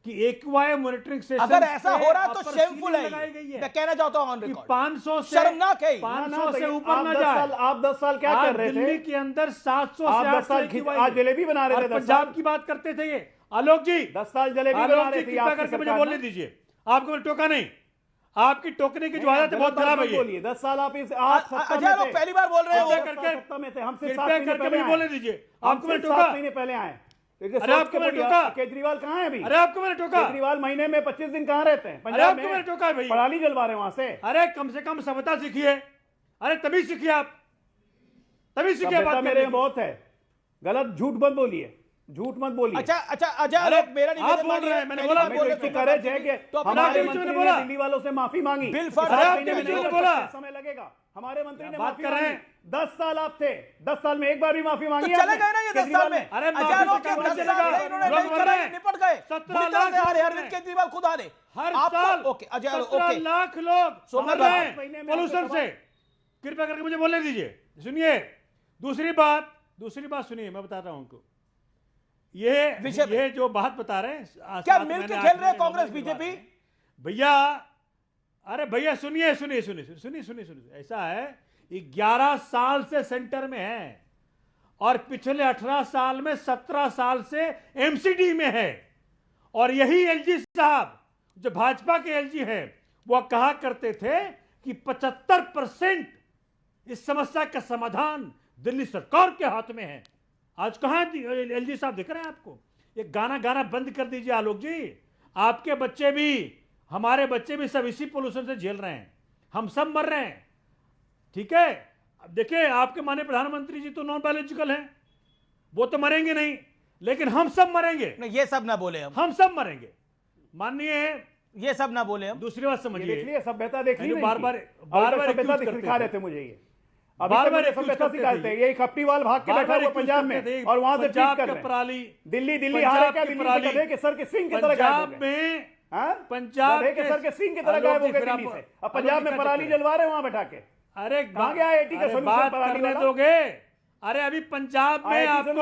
कि AQI मॉनिटरिंग सेशन अगर ऐसा हो रहा तो शेमफुल है, मैं कहना चाहता हूं ऑन रिकॉर्ड 500 से शर्मनाक है, 500 से ऊपर ना जाए। आप 10 साल क्या कर रहे थे दिल्ली के अंदर 700 आप से 10 साल आज जलेबी बना रहे थे, पंजाब की बात करते थे ये आलोक जी, 10 साल जलेबी बना रहे थे। कृपया करके मुझे बोलने दीजिए, आपको मैंने टोका नहीं, आपकी टोकने की जो आदत है बहुत खराब है ये। 10 साल आप पहली बार बोल रहे हो, कृपया करके मुझे बोलने दीजिए, आपको मैंने टोका, महीने पहले आए। अरे आपको मैंने टोका, केजरीवाल कहाँ है अभी? अरे आपको मैंने टोका, केजरीवाल महीने में 25 दिन कहाँ रहते हैं? अरे आपको मैंने टोका भाई, पराली जलवा रहे हैं वहां से। अरे कम से कम सभ्यता सीखिए, अरे तभी सीखिए आप, तभी सीखिए बात मेरे बहुत है, गलत झूठ मत बोलिए, झूठ मत बोलिए। अच्छा अजय, मेरा निवेदन बोल रहे हैं, मैंने बोला करेज है कि तो हमारे मंत्री ने दिल्ली वालों से माफी मांगी, बिल फॉर समय लगेगा, हमारे मंत्री ने बात कर रहे हैं। 10 साल आप थे, 10 साल में एक बार भी माफी मांगी? तो चले गए ना ये 10 साल में। अरे निपट गए, 17 लाख अरविंद केजरीवाल खुद आ रहे हर साल। ओके अजय, 17 लाख लोग सोमनाथ मर रहे हैं पोल्यूशन से। कृपया करके मुझे बोलने दीजिए। सुनिए, दूसरी बात सुनिए, मैं बताता हूं उनको, ये जो बात बता रहे हैं, क्या मिलकर खेल रहे हैं कांग्रेस बीजेपी? भैया, अरे भैया सुनिए, ऐसा है 11 साल से सेंटर में है और पिछले 18 साल में 17 साल से एमसीडी में है। और यही एलजी साहब जो भाजपा के एलजी हैं, वो कहा करते थे कि 75% इस समस्या का समाधान दिल्ली सरकार के हाथ में है। आज कहां एलजी साहब दिख रहे हैं आपको? ये गाना बंद कर दीजिए आलोक जी। आपके बच्चे भी, हमारे बच्चे भी सब इसी पोल्यूशन से झेल रहे हैं, हम सब मर रहे हैं, ठीक है? अब देखिए, आपके माननीय प्रधानमंत्री जी तो नॉन बायोलॉजिकल हैं, वो तो मरेंगे नहीं, लेकिन हम सब मरेंगे। नहीं, ये सब ना बोले, हम सब मरेंगे माननीय, ये सब ना बोले हम। दूसरी बात समझिए, सभ्यता देखिए, बार-बार दिखा रहे थे मुझे ये, बार-बार सभ्यता सिखाते हैं। ये खपरीवाल भाग के बैठा हुआ पंजाब में और वहां से ट्वीट कर रहे हैं, दिल्ली हारे क्या, दिल्ली से के सर के सिंह की तरह गायब हो गए। पंजाब के सर के सिंह की तरह गायब हो गए दिल्ली से। अब पंजाब में पराली जलवा रहे हैं वहां बैठा के। अरे कहां गया एटी का सोल्यूशन पराली वाला? दोगे? अरे अभी पंजाब में आपको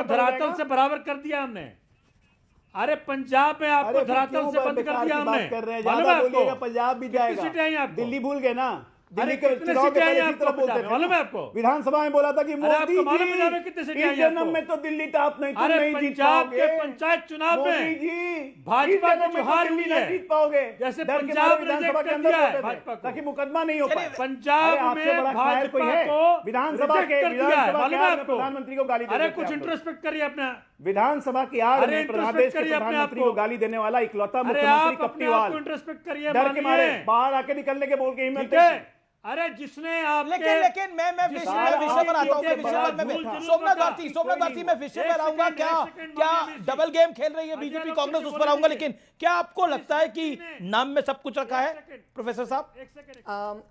धरातल से बराबर कर दिया हमने। अरे पंजाब में आपको धरातल से बंद कर दिया हमने। मालूम है आपको? पंजाब भी जाएगा, दिल्ली भूल गए ना, दिल्ली के चुनाव के पहले जीत बोलते थे। मालूम है आपको? विधानसभा में बोला था कि मोदी जी इस जन्म में तो दिल्ली टॉप नहीं, तुम नहीं जीत पाओगे। पंचायत चुनाव में मोदी जी भाजपा की जो हार हुई है, जीत पाओगे, जैसे पंजाब विधानसभा के अंदर भाजपा ताकि मुकदमा नहीं हो पाए। पंजाब में भाजपा को विधानसभा के प्रधानमंत्री को गाली, अरे कुछ इंट्रोस्पेक्ट करिए अपना। विधानसभा की आड़ में प्रदेश के प्रधानमंत्री को गाली देने वाला इकलौता मुख्यमंत्री कप्टीवाल, इंट्रोस्पेक्ट करिए, डर के मारे बाहर आके निकलने के बोल के हिम्मत है। अरे जिसने आप लेकिन मैं विषय पर आता हूं। सोमनाथ भारती मैं विषय पर आऊंगा। क्या डबल गेम खेल रही है बीजेपी कांग्रेस, उस पर आऊंगा। लेकिन क्या आपको लगता है कि नाम में सब कुछ रखा है? प्रोफेसर साहब,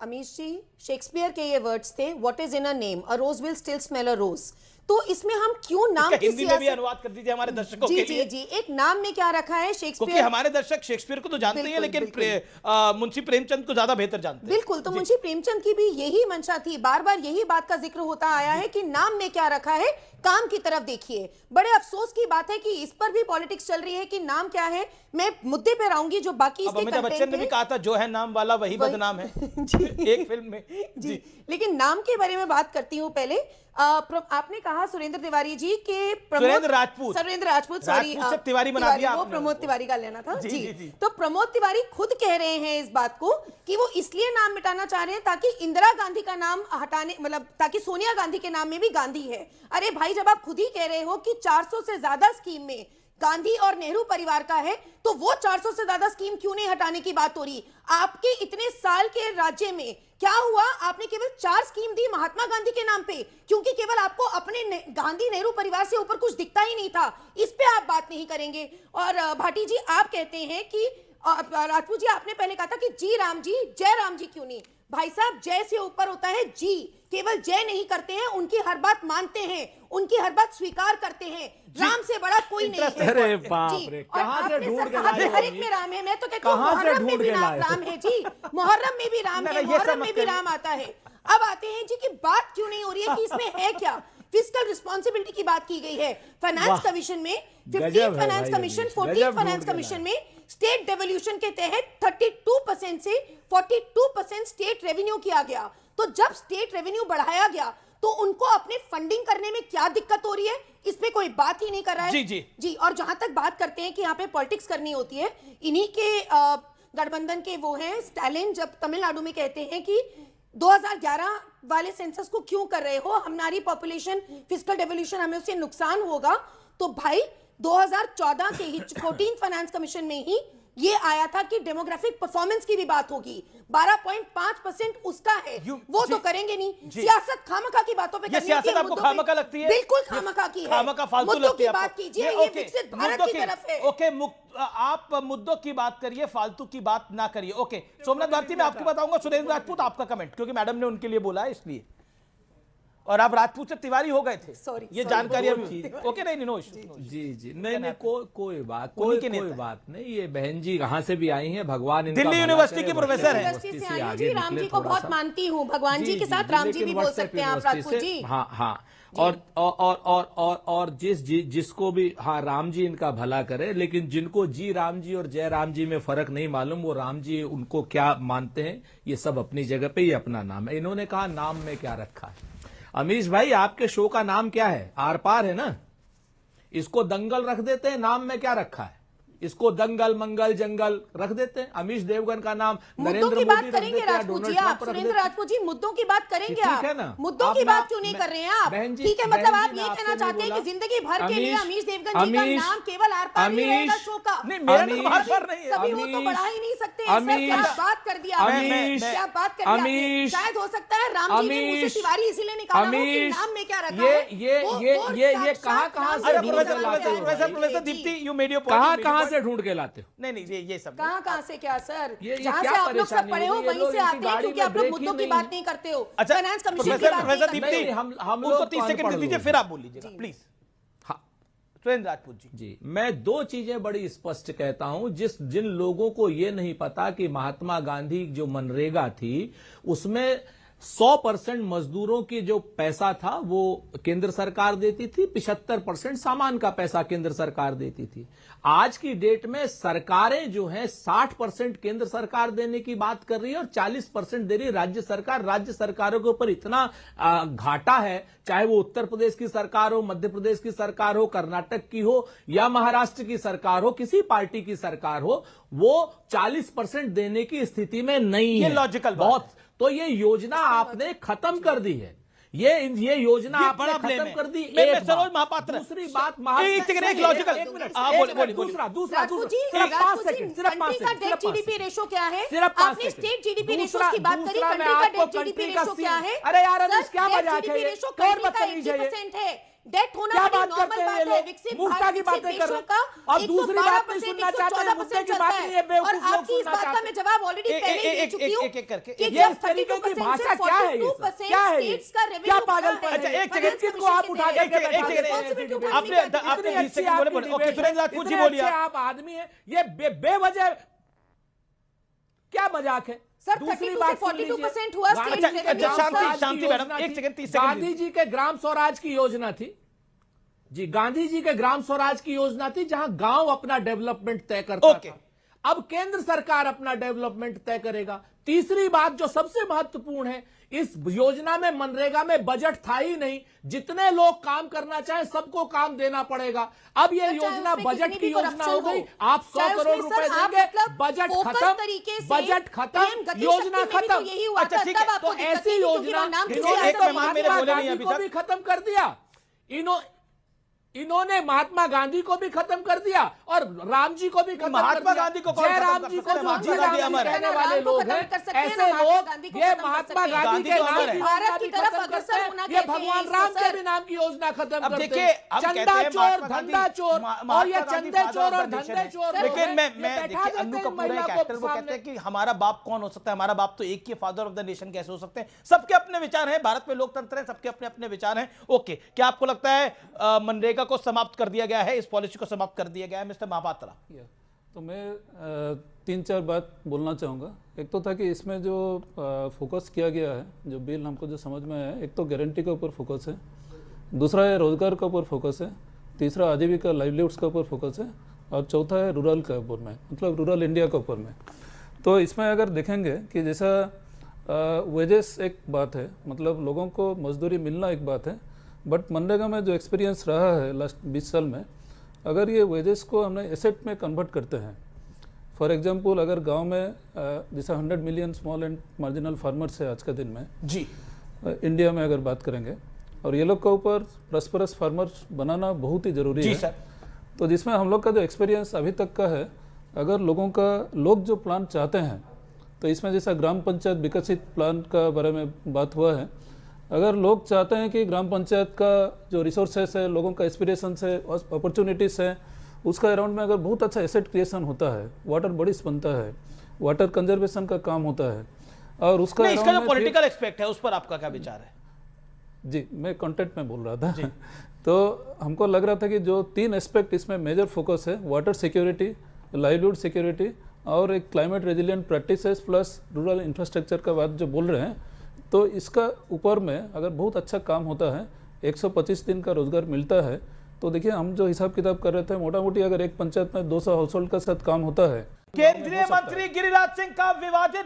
अमीश जी, शेक्सपियर के ये वर्ड्स थे, what is in a name, a rose will still smell a rose. तो इसमें हम क्यों नाम की हिंदी में भी अनुवाद कर दीजिए हमारे दर्शकों के लिए। जी, एक नाम में क्या रखा है शेक्सपियर, क्योंकि हमारे दर्शक शेक्सपियर को तो जानते ही हैं, लेकिन मुंशी प्रेमचंद को ज्यादा बेहतर जानते हैं। बिल्कुल, तो मुंशी प्रेमचंद की भी यही मंशा थी, बार बार यही बात का जिक्र होता आया है कि नाम में क्या रखा है, काम की तरफ देखिए। बड़े अफसोस की बात है कि इस पर भी पॉलिटिक्स चल रही है कि नाम क्या है। मैं मुद्दे पर आऊंगी जो बाकी अमिताभ बच्चन ने भी कहा था, जो है नाम वाला वही बदनाम है एक फिल्म में। जी, लेकिन नाम के बारे में बात करती हूँ पहले। आपने कहा सुरेंद्र तिवारी जी के सुरेंद्र राजपूत सॉरी तिवारी बना दिया, वो प्रमोद तिवारी का लेना था। जी। तो प्रमोद तिवारी खुद कह रहे हैं इस बात को कि वो इसलिए नाम मिटाना चाह रहे हैं ताकि इंदिरा गांधी का नाम हटाने, मतलब ताकि सोनिया गांधी के नाम में भी गांधी है। अरे भाई, जब आप खुद ही कह रहे हो कि 400 से ज्यादा स्कीम में गांधी और नेहरू परिवार का है, तो वो 400 से ज्यादा स्कीम क्यों नहीं हटाने की बात हो रही? आपके इतने साल के राज्य में क्या हुआ? आपने केवल 4 स्कीम दी महात्मा गांधी के नाम पे, क्योंकि केवल आपको अपने गांधी नेहरू परिवार से ऊपर कुछ दिखता ही नहीं था। इस पे आप बात नहीं करेंगे। और भाटी जी, आप कहते हैं कि राजपूत जी, आपने पहले कहा था कि जी राम जी, जय राम जी क्यों नहीं? भाई साहब, जय से ऊपर होता है जी। केवल जय नहीं करते हैं, उनकी हर बात मानते हैं, उनकी हर बात स्वीकार करते हैं। राम से बड़ा कोई नहीं है। अरे बाप रे, कहां से ढूंढ के लाए? हर एक में राम है। मैं तो कहती हूँ मुहर्रम में भी राम है जी, मुहर्रम में भी राम है, मुहर्रम में भी राम आता है। अब आते हैं जी कि बात क्यों नहीं हो रही है कि इसमें है क्या? फिस्कल रिस्पॉन्सिबिलिटी की बात की गई है। फाइनेंस कमीशन में 15 फाइनेंस कमीशन, 14 फाइनेंस कमीशन में स्टेट डेवोल्यूशन के तहत 32% से 42% स्टेट रेवेन्यू किया गया। तो जब स्टेट रेवेन्यू बढ़ाया गया तो उनको अपने फंडिंग करने में क्या दिक्कत हो रही है? इस पे कोई बात ही नहीं कर रहा है। जी। और जहां तक बात करते हैं कि यहाँ पे पॉलिटिक्स करनी होती है, इन्हीं के गठबंधन के वो हैं स्टालिन, जब तमिलनाडु में कहते हैं कि 2011 वाले सेंसस को क्यों कर रहे हो, हमारी पॉपुलेशन फिस्कल डेवोल्यूशन, हमें उससे नुकसान होगा। तो भाई 2014 के ही 14 फाइनेंस कमीशन में ही ये आया था कि डेमोग्राफिक परफॉर्मेंस की भी बात होगी। 12.5% उसका है, वो तो करेंगे नहीं। सियासत खामखा की बातों पे करनी सियासत आपको खामखा लगती है? बिल्कुल खामखा की है। खामखा फालतू लगती है आपको? बात कीजिए, ये विकसित भारत की तरफ है। ओके, आप मुद्दों की बात करिए, फालतू की बात ना करिए। ओके, सोमनाथ भारती, मैं आपको बताऊंगा। सुरेंद्र राजपूत, आपका कमेंट, क्योंकि मैडम ने उनके लिए बोला है इसलिए, और आप राजपूत से तिवारी हो गए थे। ये जानकारी ओके, नहीं नो इशू। जी नहीं, कोई बात नहीं। ये बहन जी कहां से भी आई हैं, भगवान दिल्ली यूनिवर्सिटी के प्रोफेसर हैं। जी, राम जी को बहुत मानती हूँ, भगवान जी के साथ राम जी भी बोल सकते हैं आप, राजपूत जी। हाँ। और जिसको भी, हाँ, राम जी इनका भला करे, लेकिन जिनको जी राम जी और जय राम जी में फर्क नहीं मालूम, वो राम जी उनको क्या मानते हैं, ये सब अपनी जगह पे, ये अपना नाम है। इन्होंने कहा नाम में क्या रखा है। अमीश भाई, आपके शो का नाम क्या है? आर पार है ना? इसको दंगल रख देते हैं, नाम में क्या रखा है? इसको दंगल मंगल जंगल रख देते हैं। अमीश देवगन का नाम नरेंद्र मोदी रख देते हैं, राजपूत जी। आप सुरेंद्र राजपूत जी, मुद्दों की बात करेंगे आप, मुद्दों की बात क्यों नहीं कर रहे हैं आप? ठीक है, मतलब आप ये कहना चाहते हैं कि जिंदगी भर के लिए अमीश देवगन जी का नाम केवल आर पार ही रहेगा शो का? नहीं, मेरा नाम आर पार नहीं है। कभी वो तो बढ़ा ही नहीं सकते। क्या बात कर दिया, क्या बात कर दिया। शायद हो सकता है राम जी ने मुझसे तिवारी इसीलिए निकाला हो कि नाम में क्या रखा है। ये कहां से ढूंढ के लाते हो? Professor Deepti, you made your point. कहां से ढूंढ के लाते हो? नहीं, ये सब कहां से क्या सर? जहां से आप लोग सब पढ़े हो वहीं से आते हैं, क्योंकि आप लोग मुद्दों की बात नहीं करते हो। फाइनेंस कमीशन की बात नहीं करते। हम लोग 30 सेकंड दीजिए, फिर आप बोल लीजिएगा प्लीज। हाँ, सुरेंद्र राजपूत जी, मैं 2 चीजें बड़ी स्पष्ट कहता हूं। जिन लोगों को यह नहीं पता कि महात्मा गांधी जो मनरेगा थी, उसमें 100% मजदूरों की जो पैसा था वो केंद्र सरकार देती थी, 75% सामान का पैसा केंद्र सरकार देती थी। आज की डेट में सरकारें जो हैं 60% केंद्र सरकार देने की बात कर रही है और 40% दे रही है राज्य सरकार। राज्य सरकारों के ऊपर इतना घाटा है, चाहे वो उत्तर प्रदेश की सरकार हो, मध्य प्रदेश की सरकार हो, कर्नाटक की हो या महाराष्ट्र की सरकार हो, किसी पार्टी की सरकार हो, वो 40% देने की स्थिति में नहीं है। लॉजिकल बहुत। तो ये योजना आपने खत्म कर दी है। ये योजना आपने खत्म कर दी। सरोज महापात्र, दूसरी बात, एक लॉजिकल, दूसरा 5 सेकंड, सिर्फ 5 सेकंड। डेट जीडीपी रेशो क्या है? आपने स्टेट जीडीपी रेशो की बात करी, कंट्री का डेट जीडीपी रेशो क्या है? अरे यार, क्या मजाक है? रेशो कंट्री का 80% है। डेट होना बड़ी नॉर्मल बात है। विकसित भारत देशों का और दूसरी बात नहीं सुनना चाहते हैं, मुद्दे की बात नहीं है। और आपकी इस बात का मैं जवाब ऑलरेडी पहले दे चुकी हूं कि ये इस तरीके की भाषा क्या है? क्या है? क्या पागलपन है? एक सेकंड, किसको आप उठा के आपने 20 सेकंड बोले। ओके, सुरेंद्र राजपूत जी बोलिए। आप आदमी है, ये बेवजह क्या मजाक है? सर, 32 से 42% हुआ स्टेट रेवेन्यू। शांति मैडम, एक सेकंड, 30 सेकंड। गांधी जी के ग्राम स्वराज की योजना थी जी, गांधी जी के ग्राम स्वराज की योजना थी, जहां गांव अपना डेवलपमेंट तय करता था। अब केंद्र सरकार अपना डेवलपमेंट तय करेगा। तीसरी बात जो सबसे महत्वपूर्ण है, इस योजना में, मनरेगा में बजट था ही नहीं। जितने लोग काम करना चाहें सबको काम देना पड़ेगा। अब ये योजना बजट की योजना हो गई। आप 100 करोड़ रुपए देंगे, बजट खत्म, बजट खत्म, योजना खत्म। अच्छा ठीक है, तो ऐसी योजना महात्मा गांधी को भी खत्म कर दिया। इन्होंने महात्मा गांधी को भी खत्म कर दिया और राम जी को भी खत्म कर दिया। महात्मा गांधी को कौन राम जी को जो जी राम जी कहने वाले लोग हैं, ऐसे लोग ये महात्मा गांधी के नाम की भारत की तरफ अग्रसर होना ये भगवान राम के भी नाम की योजना खत्म करते हैं। चंदा चोर, धंधा चोर, और ये चंदे चोर और धंधे चोर। लेकिन मैं देखिए अन्नू कपूर है एक एक्टर, वो कहते हैं कि हमारा बाप कौन हो सकता है, हमारा बाप तो एक ही फादर ऑफ द नेशन कैसे हो सकते हैं। सबके अपने विचार हैं, भारत में लोकतंत्र है, सबके अपने अपने विचार हैं। ओके, क्या आपको लगता है मनरेगा को समाप्त कर दिया गया है, इस पॉलिसी को समाप्त कर दिया गया है? मिस्टर महापात्रा। तो मैं 3-4 बात बोलना चाहूँगा। एक तो था कि इसमें जो फोकस किया गया है, जो बिल हमको जो समझ में आया, एक तो गारंटी के ऊपर फोकस है, दूसरा है रोजगार के ऊपर फोकस है, तीसरा आजीविका लाइवलीहुड्स के ऊपर फोकस है, और चौथा है रूरल के ऊपर में, मतलब रूरल इंडिया के ऊपर में। तो इसमें अगर देखेंगे कि जैसा वेजेस एक बात है, मतलब लोगों को मजदूरी मिलना एक बात है, बट मनरेगा में जो एक्सपीरियंस रहा है लास्ट 20 साल में, अगर ये वेजेस को हमने एसेट में कन्वर्ट करते हैं, फॉर एग्जांपल अगर गांव में जैसा 100 million small and marginal farmers है आज के दिन में जी इंडिया में अगर बात करेंगे, और ये लोग के ऊपर प्रॉस्परस फार्मर्स बनाना बहुत ही ज़रूरी है। सर। तो जिसमें हम लोग का जो एक्सपीरियंस अभी तक का है, अगर लोग जो प्लान चाहते हैं, तो इसमें जैसा ग्राम पंचायत विकसित प्लान का बारे में बात हुआ है, अगर लोग चाहते हैं कि ग्राम पंचायत का जो रिसोर्सेस है, लोगों का एस्पिरेशंस है, अपॉर्चुनिटीज़ है, उसका अराउंड में अगर बहुत अच्छा एसेट क्रिएशन होता है, वाटर बॉडीज बनता है, वाटर कंजर्वेशन का काम होता है, और उसका इसका जो पॉलिटिकल एस्पेक्ट है उस पर आपका क्या विचार है? जी, मैं कंटेंट में बोल रहा था। तो हमको लग रहा था कि जो 3 एस्पेक्ट इसमें मेजर फोकस है, वाटर सिक्योरिटी, लाइवलीहुड सिक्योरिटी और एक climate resilient practices plus rural infrastructure का बात जो बोल रहे हैं, तो इसका ऊपर में अगर बहुत अच्छा काम होता है, 125 दिन का रोजगार मिलता है, तो देखिए हम जो हिसाब किताब कर रहे थे, मोटा मोटी अगर एक पंचायत में 200 हाउस होल्ड का साथ काम होता है। केंद्रीय मंत्री गिरिराज सिंह का विवादित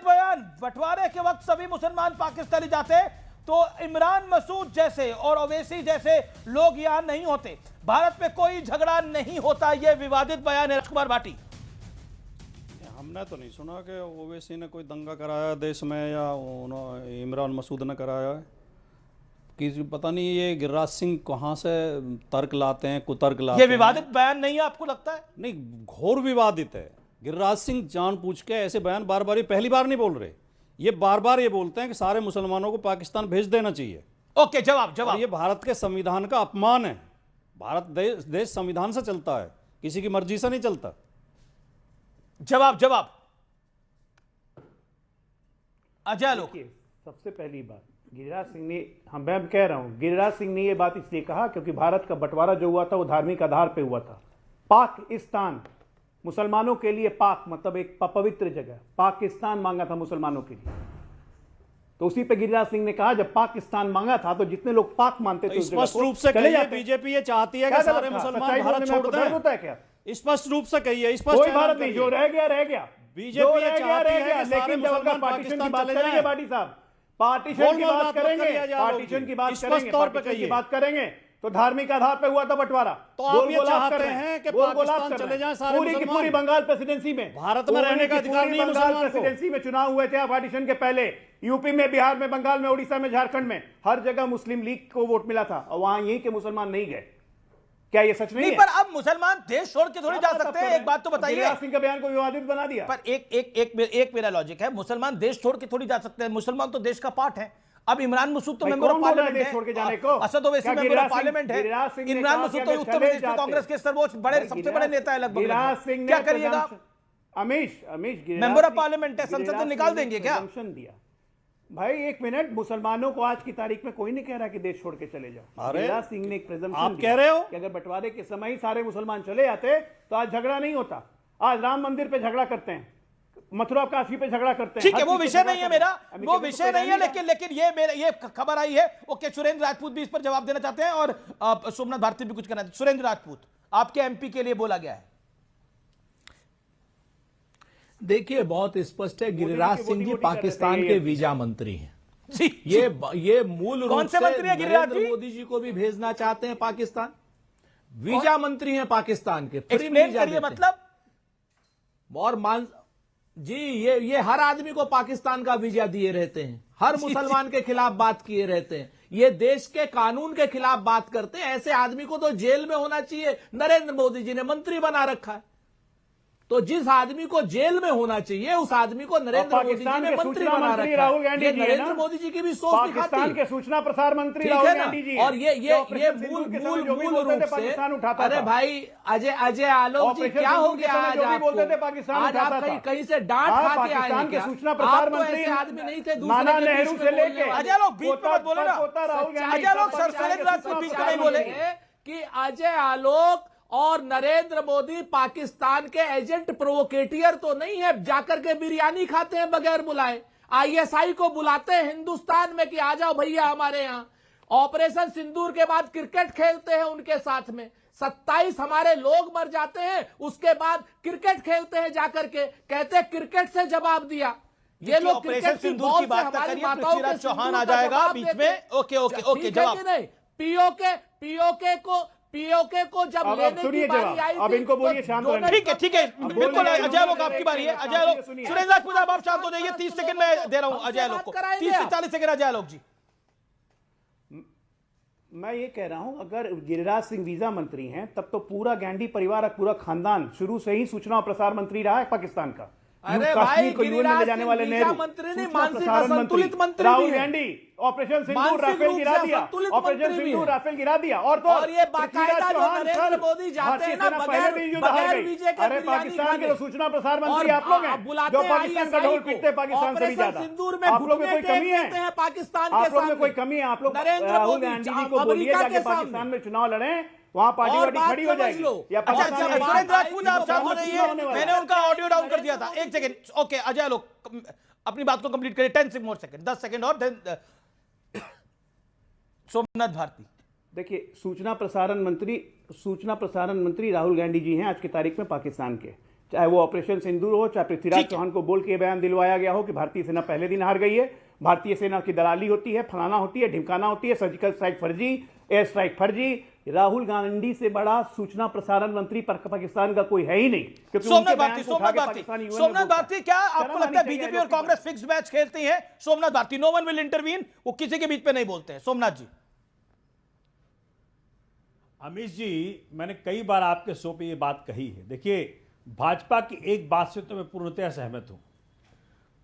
बयान, बंटवारे के वक्त सभी मुसलमान पाकिस्तानी जाते तो इमरान मसूद जैसे और ओवैसी जैसे लोग यहां नहीं होते, भारत में कोई झगड़ा नहीं होता, यह विवादित बयान है। राजकुमार भाटी। हमने तो नहीं सुना कि ओवैसी ने कोई दंगा कराया देश में या इमरान मसूद ने कराया है, कि पता नहीं ये गिरिराज सिंह कहाँ से तर्क लाते हैं, कुतर्क लाते हैं। ये विवादित बयान नहीं है आपको लगता है? नहीं, घोर विवादित है। गिरिराज सिंह जानबूझ के ऐसे बयान बार बार, ये पहली बार नहीं बोल रहे, ये बार बार ये बोलते हैं कि सारे मुसलमानों को पाकिस्तान भेज देना चाहिए। ओके, जवाब। ये भारत के संविधान का अपमान है। भारत देश संविधान से चलता है, किसी की मर्जी से नहीं चलता। जवाब अजय लोग। सबसे पहली बात, गिरिराज सिंह ने, मैं कह रहा हूं, गिरिराज सिंह ने यह बात इसलिए कहा क्योंकि भारत का बंटवारा जो हुआ था वो धार्मिक आधार पे हुआ था। पाकिस्तान, मुसलमानों के लिए पाक मतलब एक पवित्र जगह, पाकिस्तान मांगा था मुसलमानों के लिए, तो उसी पे गिरिराज सिंह ने कहा जब पाकिस्तान मांगा था तो जितने लोग पाक मानते थे स्पष्ट रूप से कहिए, बीजेपी ये चाहती है कि सारे मुसलमान भारत छोड़ दें। होता है क्या? स्पष्ट रूप से कहिए, कोई भारत नहीं, जो रह गया। बीजेपी ये चाहती है कि सारे मुसलमान पार्टीशन की बात चले करेंगे, जाएं। भाटी साहब, पार्टीशन की बात करेंगे, पार्टीशन की बात करेंगे, तौर पे पार्टीशन की बात करेंगे, तो धार्मिक आधार पे हुआ था बंटवारा। तो आप ये चाहते हैं कि पाकिस्तान चले जाएं सारे पूरी की पूरी बंगाल प्रेसिडेंसी में, भारत में रहने का अधिकार नहीं है मुसलमान को। प्रेसिडेंसी में चुनाव हुए थे पार्टीशन के पहले, यूपी में, बिहार में, बंगाल में, उड़ीसा में, झारखंड में, हर जगह मुस्लिम लीग को वोट मिला था और वहां यहीं के मुसलमान नहीं गए। क्या ये सच नहीं है? पर अब मुसलमान देश छोड़ के थोड़ी जा सकते हैं। एक बात तो बताइए, गिरिराज सिंह का बयान को विवादित बना दिया। पर एक मेरा लॉजिक है, मुसलमान देश छोड़ के थोड़ी जा सकते हैं, मुसलमान तो देश का पार्ट है। अब इमरान मसूद तो मेंबर ऑफ पार्लियामेंट है, छोड़ के जाने को, Asad Owaisi member of parliament है, इमरान मसूद तो उत्तर प्रदेश में कांग्रेस के सर्वोच्च सबसे बड़े नेता है लगभग। गिरिराज सिंह क्या करिएगा? अमीश मेंबर ऑफ पार्लियामेंट है, संसद से निकाल देंगे क्या? दिया भाई, एक मिनट, मुसलमानों को आज की तारीख में कोई नहीं कह रहा कि देश छोड़ के चले जाओ। गिरिराज सिंह ने एक प्रेजम्पशन आप कह रहे हो कि अगर बंटवारे के समय ही सारे मुसलमान चले जाते तो आज झगड़ा नहीं होता। आज राम मंदिर पे झगड़ा करते हैं, मथुरा काशी पे झगड़ा करते हैं। ठीक है, वो विषय नहीं है मेरा, वो विषय नहीं है, लेकिन ये खबर आई है। ओके, सुरेंद्र राजपूत भी इस पर जवाब देना चाहते हैं और सोमनाथ भारती भी कुछ कहना चाहते हैं। सुरेंद्र राजपूत, आपके एमपी के लिए बोला गया है। देखिए, बहुत स्पष्ट है, गिरिराज सिंह जी पाकिस्तान के वीजा मंत्री हैं। ये मूल रूप से नरेंद्र मोदी जी को भी भेजना चाहते हैं पाकिस्तान। वीजा मंत्री हैं पाकिस्तान के, फ्री वीजा देते हैं। मतलब और जी ये हर आदमी को पाकिस्तान का वीजा दिए रहते हैं, हर मुसलमान के खिलाफ बात किए रहते हैं। ये देश के कानून के खिलाफ बात करते हैं। ऐसे आदमी को तो जेल में होना चाहिए। नरेंद्र मोदी जी ने मंत्री बना रखा है, तो जिस आदमी को जेल में होना चाहिए उस आदमी को नरेंद्र मोदी जी ने मंत्री बना रखा है। राहुल गांधी ये जी नरेंद्र मोदी जी की भी सोच दिखाती है। पाकिस्तान के सूचना प्रसार मंत्री राहुल गांधी जी, और ये मूल रूप से, अरे भाई अजय आलोक जी क्या हो गया आज आपको? आज आप कहीं से डांट खा के आए हैं क्या? सूचना प्रसार मंत्री आदमी नहीं थे नाना नेहरू से लेके अजय लोग बीच में मत बोले ना, अजय लोग सुरेंद्र राजपूत बीच में नहीं बोले कि अजय आलोक और नरेंद्र मोदी पाकिस्तान के एजेंट प्रोवोकेटियर तो नहीं है, जाकर के बिरयानी खाते हैं बगैर बुलाए। आईएसआई को बुलाते हैं हिंदुस्तान में कि आ जाओ भैया हमारे यहां। ऑपरेशन सिंदूर के बाद क्रिकेट खेलते हैं उनके साथ में, 27 हमारे लोग मर जाते हैं, उसके बाद क्रिकेट खेलते हैं जाकर के, कहते हैं क्रिकेट से जवाब दिया। ये लोग ऑपरेशन सिंदूर की बात करिए, पृथ्वीराज चौहान आ जाएगा बीच में। ओके जवाब। पीओके को जब लेने की बारी आई अब इनको बोलिए शांत होने। ठीक है बिल्कुल अजय लोग आपकी बारी है। अजय लोग, सुरेंद्र राजपूत आप शांत हो जाइए। 30 सेकंड में दे रहा हूं अजय लोग को, 30 से 40 सेकंड अजय लोग जी। मैं ये कह रहा हूं, अगर गिरिराज सिंह वीजा मंत्री हैं तब तो पूरा गांधी परिवार, पूरा खानदान शुरू से ही सूचना और प्रसार मंत्री रहा है पाकिस्तान का। अरे भाई, को यूएन में ले जाने वाले नेहरू मंत्री ने मानसिक असंतुलित मंत्री राहुल गांधी, ऑपरेशन सिंदूर राफेल गिरा दिया, ऑपरेशन सिंदूर राफेल गिरा दिया। और ये बाकायदा जो नरेंद्र मोदी जाते हैं ना बगैर वीजे के, अरे पाकिस्तान के सूचना प्रसार मंत्री आप लोग हैं जो पाकिस्तान का ढोल पीटते हैं पाकिस्तान से भी ज्यादा। आप लोग में कोई कमी है? पाकिस्तान आप लोग में कोई कमी है? आप लोग राहुल गांधी जी को बोलिए जाके पाकिस्तान में चुनाव लड़ें, वहां पार्टी वार्टी खड़ी हो जाएगी। सुरेंद्र राजपूत आप शांत हो जाइए, मैंने उनका ऑडियो डाउन कर दिया था। एक सेकंड, ओके अजय लोग अपनी बात को कंप्लीट करें। 10 मोर सेकंड, 10 सेकंड और देन सोमनाथ भारती। देखिए, सूचना प्रसारण मंत्री राहुल गांधी जी हैं आज की तारीख में पाकिस्तान के, चाहे वो ऑपरेशन सिंदूर हो, चाहे पृथ्वीराज चौहान को बोल के बयान दिलवाया गया हो कि भारतीय सेना पहले दिन हार गई है, भारतीय सेना की दलाली होती है, फलाना होती है, ढिमकाना होती है, सर्जिकल स्ट्राइक फर्जी, एयर स्ट्राइक फर्जी। राहुल गांधी से बड़ा सूचना प्रसारण मंत्री पाकिस्तान का कोई है ही नहीं। सोमनाथ भारती, क्या आपको लगता है बीजेपी और कांग्रेस फिक्स मैच खेलती है? Somnath Bharti, no one will intervene, वो किसी के बीच पे नहीं बोलते हैं। सोमनाथ जी। अमित जी, मैंने कई बार आपके शो पे ये बात कही है। देखिए, भाजपा की एक बात से तो मैं पूर्णतः सहमत हूं।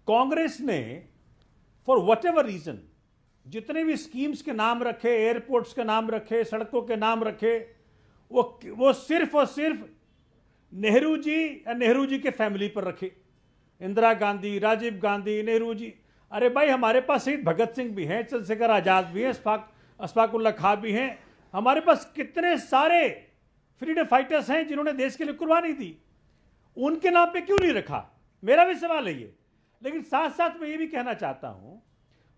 कांग्रेस ने फॉर वट एवर रीजन जितने भी स्कीम्स के नाम रखे, एयरपोर्ट्स के नाम रखे, सड़कों के नाम रखे, वो सिर्फ और सिर्फ नेहरू जी के फैमिली पर रखे। इंदिरा गांधी, राजीव गांधी, नेहरू जी। अरे भाई, हमारे पास शहीद भगत सिंह भी हैं, चंद्रशेखर आजाद भी हैं, अशफाकुल्ला खां भी हैं। हमारे पास कितने सारे फ्रीडम फाइटर्स हैं जिन्होंने देश के लिए कुर्बानी दी। उनके नाम पे क्यों नहीं रखा? मेरा भी सवाल है ये। लेकिन साथ साथ मैं ये भी कहना चाहता हूं,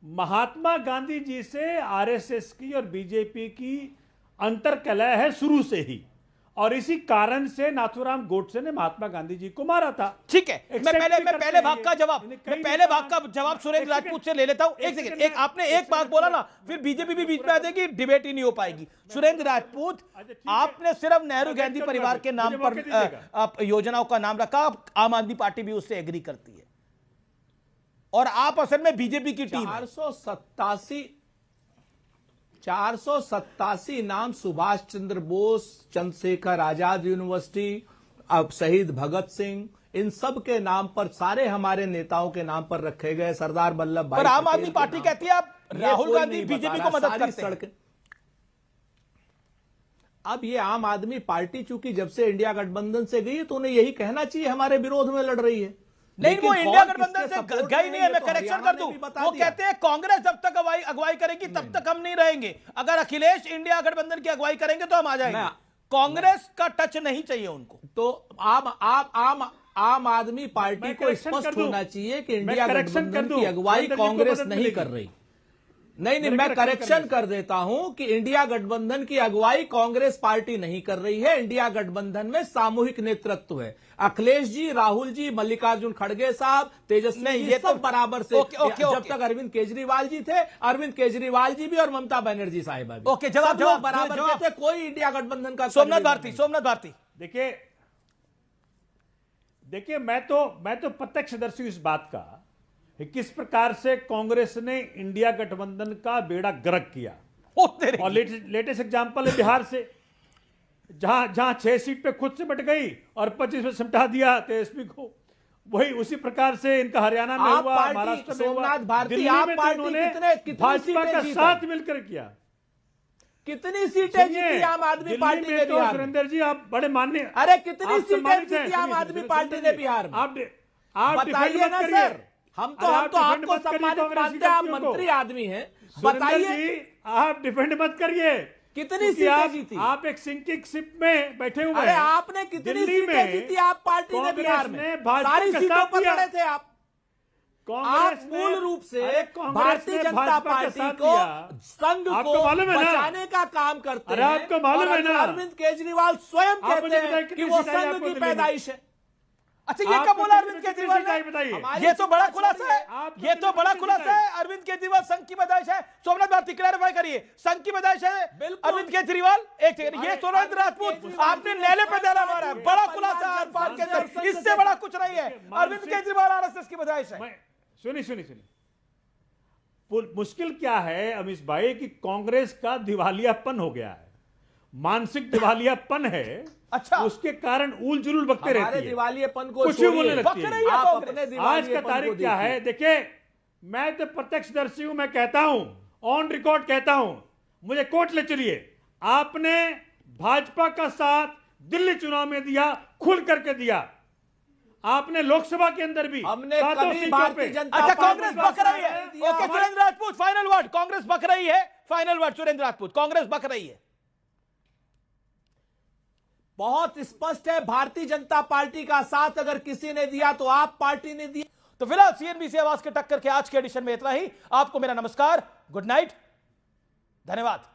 महात्मा गांधी जी से आरएसएस की और बीजेपी की अंतरकलह है शुरू से ही, और इसी कारण से नाथूराम गोडसे ने महात्मा गांधी जी को मारा था। ठीक है, मैं पहले भाग का जवाब सुरेंद्र राजपूत से ले लेता हूं। एक सेकंड, आपने एक बात बोला ना, फिर बीजेपी भी बीच में आ जाएगी, डिबेट ही नहीं हो पाएगी। सुरेंद्र राजपूत, आपने सिर्फ नेहरू गांधी परिवार के नाम पर योजनाओं का नाम रखा, आम आदमी पार्टी भी उससे एग्री करती है, और आप असल में बीजेपी की टीम। 487 नाम सुभाष चंद्र बोस, चंद्रशेखर आजाद यूनिवर्सिटी, अब शहीद भगत सिंह, इन सब के नाम पर, सारे हमारे नेताओं के नाम पर रखे गए। सरदार वल्लभ भाई, पर आम आदमी पार्टी कहती है आप राहुल गांधी बीजेपी को मदद करते हैं। अब ये आम आदमी पार्टी चूंकि जब से इंडिया गठबंधन से गई है तो उन्हें यही कहना चाहिए हमारे विरोध में लड़ रही है। नहीं, वो इंडिया गठबंधन से गई नहीं है। मैं करेक्शन कर दूं, वो कहते हैं कांग्रेस जब तक अगुवाई करेगी तब तक हम नहीं रहेंगे, अगर अखिलेश इंडिया गठबंधन की अगुवाई करेंगे तो हम आ जाएंगे। कांग्रेस का टच नहीं चाहिए उनको। तो आम आदमी पार्टी को स्पष्ट होना चाहिए कि इंडिया गठबंधन की अगुवाई कांग्रेस नहीं कर रही। नहीं, मैं करेक्शन कर देता हूं कि इंडिया गठबंधन की अगुवाई कांग्रेस पार्टी नहीं कर रही है। इंडिया गठबंधन में सामूहिक नेतृत्व है। अखिलेश जी, राहुल जी, मल्लिकार्जुन खड़गे साहब, तेजस्वी जी, सब बराबर से। जब तक अरविंद केजरीवाल जी थे, अरविंद केजरीवाल जी भी और ममता बनर्जी साहिबा भी, जवाब बराबर थे। कोई इंडिया गठबंधन का। सोमनाथ भारती, देखिए मैं तो प्रत्यक्षदर्शी इस बात का कि किस प्रकार से कांग्रेस ने इंडिया गठबंधन का बेड़ा गर्क किया। और लेटेस्ट एग्जांपल है बिहार से, जहां 6 सीट पे खुद से बट गई और 25 में समझा दिया तेजस्वी को। वही उसी प्रकार से इनका हरियाणा में हुआ, महाराष्ट्र में हुआ, दिल्ली में तो उन्होंने भाजपा का साथ मिलकर किया। कितनी सीटें जीती आम आदमी पार्टी ने बिहार में? सुरेंद्र जी आप बड़े माननीय, अरे कितनी सीटें जीती आम आदमी पार्टी ने बिहार में? आप बताइए ना सर, हम तो आपको सम्मानित मानते हैं, आप मंत्री आदमी हैं, बताइए। आप डिफेंड मत करिए। कितनी सीटें जीती? आप एक सिंकिंग शिप में बैठे हुए हैं। अरे आपने कितनी सीटें जीती आप पार्टी ने बिहार में? सारी सीटों पर लड़े थे आप मूल रूप से भारतीय जनता पार्टी को, संघ को बचाने का काम करते हैं। आपको मालूम है ना, अरविंद केजरीवाल स्वयं कहते हैं कि वो संघ की पैदाइश है। अच्छा, ये कब बोला अरविंद केजरीवाल ने? ये तो बड़ा खुलासा है, ये तो बड़ा खुलासा है। अरविंद केजरीवाल संघ की पैदाइश है। सोमनाथ भारती क्लैरिफाई करिए, संघ की पैदाइश है अरविंद केजरीवाल? एक सेकंड, ये सोमनाथ राजपूत आपने नेले पे डाला मारा है। बड़ा खुलासा है पार्टी के अंदर, इससे बड़ा कुछ नहीं है। अरविंद केजरीवाल आरएसएस की पैदाइश है। सुनिए, मुश्किल क्या है अमीश भाई कि कांग्रेस का दिवालियापन हो गया है, मानसिक दिवालियापन है। अच्छा, उसके कारण उल जुलूल बकते रहती है, दिवालियापन को कुछ बोलने लगती है। आज का तारीख क्या है देखिए, मैं तो प्रत्यक्षदर्शी हूं, मैं कहता हूं, ऑन रिकॉर्ड कहता हूं, मुझे कोर्ट ले चलिए। आपने भाजपा का साथ दिल्ली चुनाव में दिया, खुल करके दिया। आपने लोकसभा के अंदर भी हमने कभी भारतीय जनता पार्टी, अच्छा कांग्रेस बक रही है। Okay Surendra Rajput, final word, Congress बक रही है। फाइनल वर्ड सुरेंद्र राजपूत, कांग्रेस बक रही है। बहुत स्पष्ट है, भारतीय जनता पार्टी का साथ अगर किसी ने दिया तो आप पार्टी ने दिया। तो फिलहाल सीएनबीसी आवाज के टक्कर के आज के एडिशन में इतना ही। आपको मेरा नमस्कार, गुड नाइट, धन्यवाद।